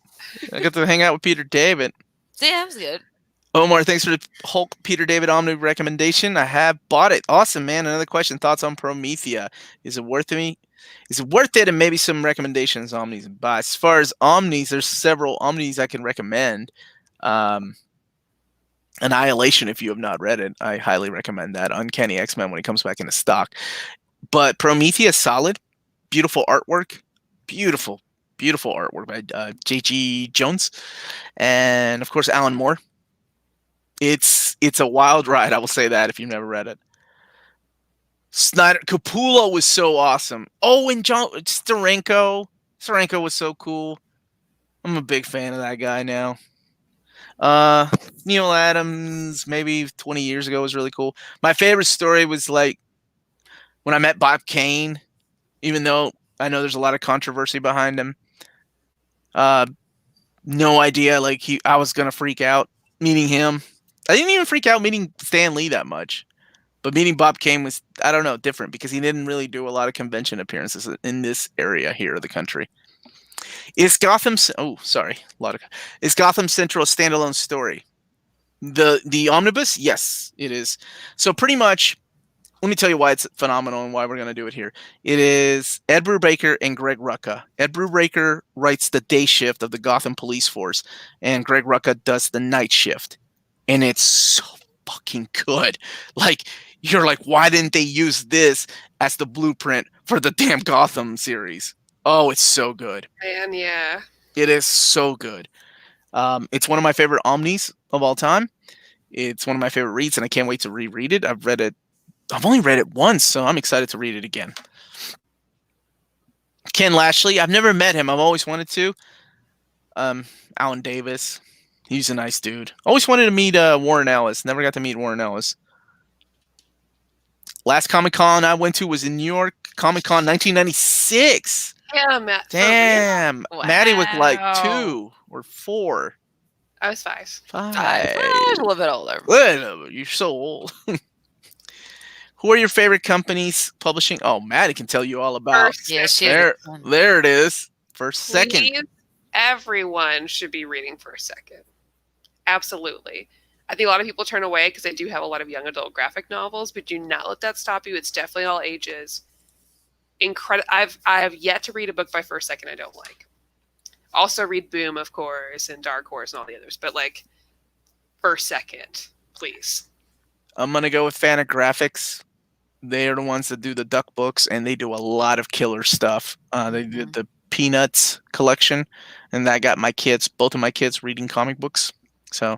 Speaker 3: I got to hang out with Peter David.
Speaker 2: Yeah, that was good.
Speaker 3: Omar, thanks for the Hulk Peter David Omnibus recommendation. I have bought it. Awesome, man. Another question. Thoughts on Promethea? Is it worth me? Is it worth it? And maybe some recommendations, Omnis and buy. As far as Omnis, there's several Omnis I can recommend. Annihilation, if you have not read it, I highly recommend that. Uncanny X-Men when it comes back into stock. But Promethea is solid. Beautiful artwork. Beautiful artwork by J.G. Jones. And, of course, Alan Moore. It's a wild ride, I will say that, if you've never read it. Capullo was so awesome. Oh, and John Steranko. Steranko was so cool. I'm a big fan of that guy now. Neil Adams, maybe 20 years ago, was really cool. My favorite story was like when I met Bob Kane, even though I know there's a lot of controversy behind him. No idea, I was gonna freak out meeting him. I didn't even freak out meeting Stan Lee that much, but meeting Bob Kane was, I don't know, different because he didn't really do a lot of convention appearances in this area here of the country. Is Gotham Central a standalone story? The Omnibus? Yes, it is. So pretty much, let me tell you why it's phenomenal and why we're going to do it here. It is Ed Brubaker and Greg Rucka. Ed Brubaker writes the day shift of the Gotham police force, and Greg Rucka does the night shift. and it's so fucking good. Like, you're like, why didn't they use this as the blueprint for the damn Gotham series? Oh, it's so good.
Speaker 1: Man, yeah.
Speaker 3: It is so good. It's one of my favorite omnis of all time. It's one of my favorite reads, and I can't wait to reread it. I've only read it once, so I'm excited to read it again. Ken Lashley, I've never met him. I've always wanted to. Alan Davis, he's a nice dude. Always wanted to meet Warren Ellis. Never got to meet Warren Ellis. Last Comic-Con I went to was in New York, Comic-Con 1996.
Speaker 1: Yeah, Matt.
Speaker 3: Damn.
Speaker 2: Wow.
Speaker 3: Maddie was like 2 or 4.
Speaker 1: I was 5.
Speaker 3: 5.
Speaker 2: A little bit older.
Speaker 3: Well, you're so old. Who are your favorite companies publishing? Oh, Maddie can tell you all about.
Speaker 2: Yeah, she
Speaker 3: There it is. First Second.
Speaker 1: Please, everyone should be reading First Second. Absolutely. I think a lot of people turn away because they do have a lot of young adult graphic novels, but do not let that stop you. It's definitely all ages. I have yet to read a book by First Second I don't like. Also read Boom, of course, and Dark Horse and all the others, but like First Second, please.
Speaker 3: I'm gonna go with Fantagraphics. They are the ones that do the Duck books, and they do a lot of killer stuff. They did the Peanuts collection, and that got both of my kids reading comic books. So,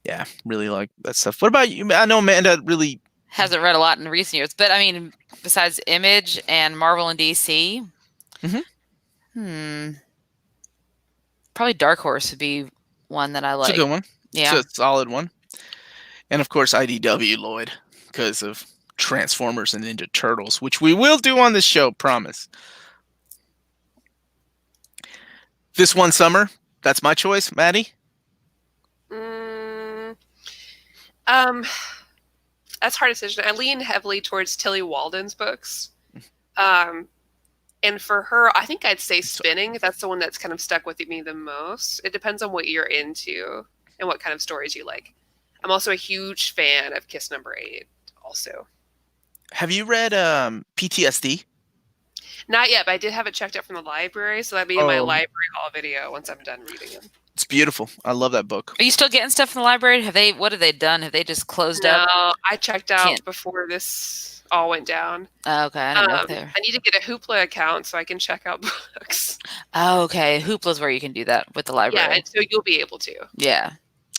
Speaker 3: yeah, really like that stuff. What about you? I know Amanda really
Speaker 2: hasn't read a lot in recent years, but I mean, besides Image and Marvel and DC, probably Dark Horse would be one that I like.
Speaker 3: It's a good one.
Speaker 2: Yeah,
Speaker 3: it's a solid one. And of course, IDW, Lloyd, because of Transformers and Ninja Turtles, which we will do on this show, promise. This one summer, that's my choice, Maddie.
Speaker 1: That's a hard decision. I lean heavily towards Tilly Walden's books. And for her, I think I'd say Spinning. That's the one that's kind of stuck with me the most. It depends on what you're into and what kind of stories you like. I'm also a huge fan of Kiss Number 8 also.
Speaker 3: Have you read PTSD?
Speaker 1: Not yet, but I did have it checked out from the library, so that'd be in my library haul video once I'm done reading it.
Speaker 3: It's beautiful. I love that book.
Speaker 2: Are you still getting stuff from the library? What have they done? Have they just closed up?
Speaker 1: No, I checked out before this all went down.
Speaker 2: Oh, okay, I don't know there.
Speaker 1: I need to get a Hoopla account so I can check out books.
Speaker 2: Oh, okay. Hoopla's where you can do that with the library.
Speaker 1: Yeah, and so you'll be able to.
Speaker 2: Yeah.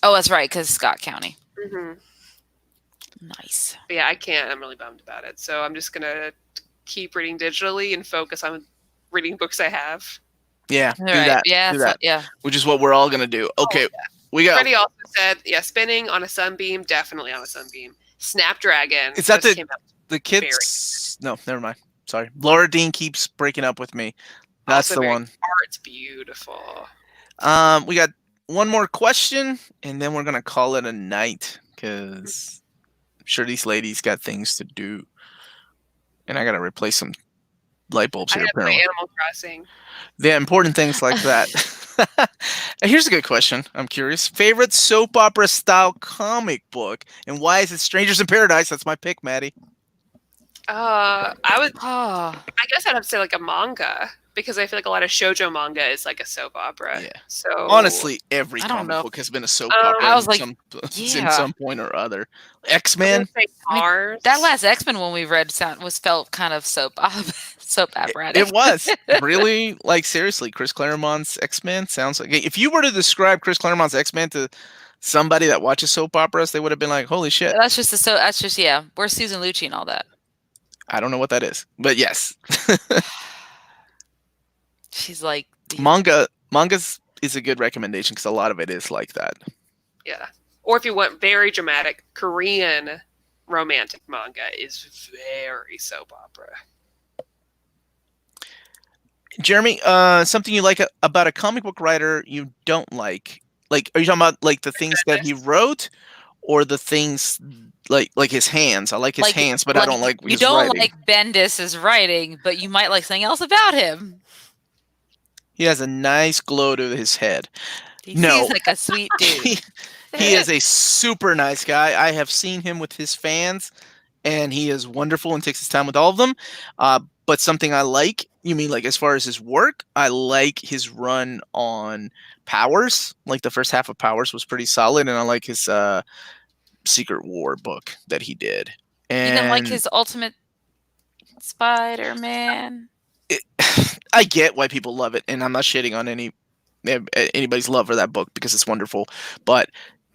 Speaker 2: Oh, that's right, because Scott County.
Speaker 1: Mm-hmm.
Speaker 2: Nice.
Speaker 1: But yeah, I can't. I'm really bummed about it. So I'm just going to keep reading digitally and focus on reading books I have.
Speaker 3: Yeah,
Speaker 2: do that. Yeah,
Speaker 3: do that.
Speaker 2: Yeah.
Speaker 3: Which is what we're all going to do. Okay, we got...
Speaker 1: Freddie also said, Spinning on a Sunbeam, definitely on a Sunbeam. Snapdragon.
Speaker 3: Is that the kids? No, never mind. Sorry. Laura Dean keeps breaking up with me. That's the one.
Speaker 1: Art's beautiful.
Speaker 3: We got one more question, and then we're going to call it a night, because I'm sure these ladies got things to do. And I got to replace some light bulbs here, apparently.
Speaker 1: Animal Crossing.
Speaker 3: The important things like that. Here's a good question. I'm curious. Favorite soap opera style comic book, and why is it Strangers in Paradise? That's my pick, Maddie.
Speaker 1: I guess I'd have to say like a manga, because I feel like a lot of shoujo manga is like a soap opera.
Speaker 3: Yeah.
Speaker 1: So
Speaker 3: honestly, every comic book has been a soap opera in some point or other. X-Men.
Speaker 2: That last X-Men one we read felt kind of soap operatic.
Speaker 3: It was really, like, seriously, Chris Claremont's X-Men sounds like, if you were to describe Chris Claremont's X-Men to somebody that watches soap operas, they would have been like, holy shit.
Speaker 2: Where's Susan Lucci and all that?
Speaker 3: I don't know what that is, but yes.
Speaker 2: She's like
Speaker 3: mangas is a good recommendation because a lot of it is like that.
Speaker 1: Yeah. Or if you want very dramatic, Korean romantic manga is very soap opera.
Speaker 3: Jeremy, something you like about a comic book writer you don't like? Like, are you talking about like the things that he wrote, or the things like his hands? I like his hands, but I don't like his writing.
Speaker 2: Like Bendis's writing, but you might like something else about him.
Speaker 3: He has a nice glow to his head.
Speaker 2: He's like a sweet dude.
Speaker 3: He is a super nice guy. I have seen him with his fans, and he is wonderful and takes his time with all of them. But something I like, you mean like as far as his work, I like his run on Powers. Like the first half of Powers was pretty solid, and I like his Secret War book that he did. And
Speaker 2: You didn't like his Ultimate Spider-Man?
Speaker 3: I get why people love it, and I'm not shitting on anybody's love for that book because it's wonderful. But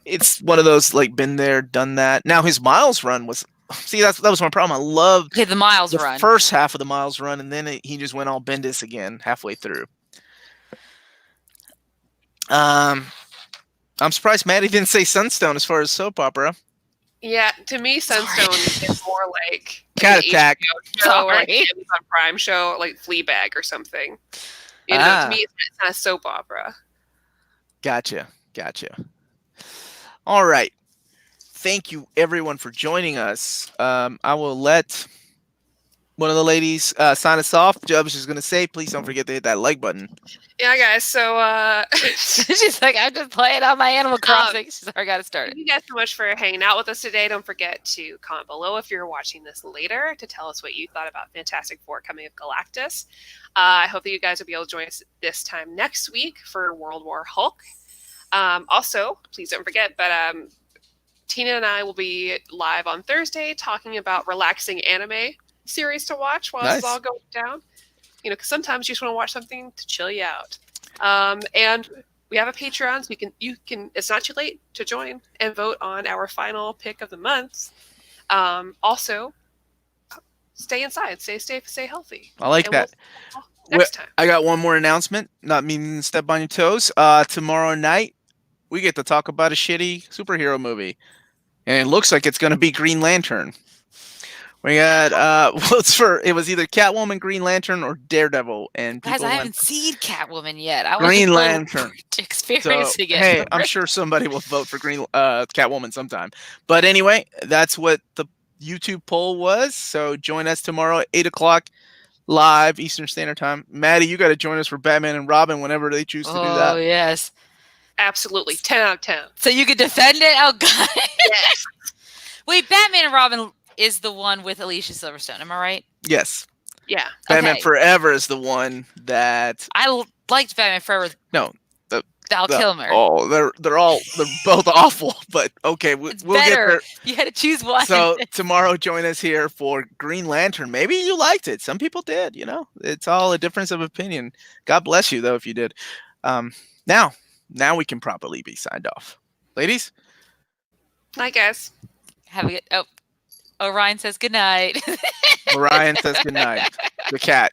Speaker 3: it's one of those like been there, done that. Now his Miles run was that was my problem. I loved
Speaker 2: Okay, the Miles
Speaker 3: the
Speaker 2: run.
Speaker 3: first half of the Miles run, and then he just went all Bendis again halfway through. I'm surprised Maddie didn't say Sunstone as far as soap opera.
Speaker 1: Yeah, to me, Sunstone is more like
Speaker 3: Cat Attack.
Speaker 1: Show, or like Amazon Prime show, like Fleabag or something. You know, to me, it's not a soap opera.
Speaker 3: Gotcha. All right. Thank you, everyone, for joining us. I will let one of the ladies sign us off. I was just going to say, please don't forget to hit that like button.
Speaker 1: Yeah, guys. So
Speaker 2: she's like, I'm just playing on my Animal Crossing. She's already got it started.
Speaker 1: Thank you guys so much for hanging out with us today. Don't forget to comment below if you're watching this later to tell us what you thought about Fantastic Four Coming of Galactus. I hope that you guys will be able to join us this time next week for World War Hulk. Also, please don't forget, but Tina and I will be live on Thursday talking about relaxing anime series to watch while this is all going down. You know, because sometimes you just want to watch something to chill you out. And we have a Patreon, so you can. It's not too late to join and vote on our final pick of the month. Also, stay inside, stay safe, stay healthy.
Speaker 3: I like that.
Speaker 1: Next time.
Speaker 3: I got one more announcement. Not meaning to step on your toes. Tomorrow night, we get to talk about a shitty superhero movie, and it looks like it's going to be Green Lantern. We got it was either Catwoman, Green Lantern, or Daredevil, and
Speaker 2: guys, I haven't seen Catwoman yet. I
Speaker 3: Green Lantern
Speaker 2: experiencing it.
Speaker 3: Hey, I'm sure somebody will vote for Catwoman sometime. But anyway, that's what the YouTube poll was. So join us tomorrow at 8:00 live Eastern Standard Time. Maddie, you got to join us for Batman and Robin whenever they choose to do that.
Speaker 2: Oh yes,
Speaker 1: absolutely, 10 out of 10.
Speaker 2: So you could defend it. Oh god.
Speaker 1: Yes.
Speaker 2: Wait, Batman and Robin is the one with Alicia Silverstone. Am I right?
Speaker 3: Yes.
Speaker 1: Yeah.
Speaker 3: Batman Forever is the one that
Speaker 2: I liked Batman Forever.
Speaker 3: No,
Speaker 2: Val Kilmer.
Speaker 3: Oh, they're both awful. But okay, we'll get there.
Speaker 2: You had to choose one.
Speaker 3: So tomorrow, join us here for Green Lantern. Maybe you liked it. Some people did. You know, it's all a difference of opinion. God bless you, though, if you did. Now we can properly be signed off, ladies.
Speaker 1: Night, guys.
Speaker 2: Have a good. Orion says good night.
Speaker 3: Orion says good night. The cat.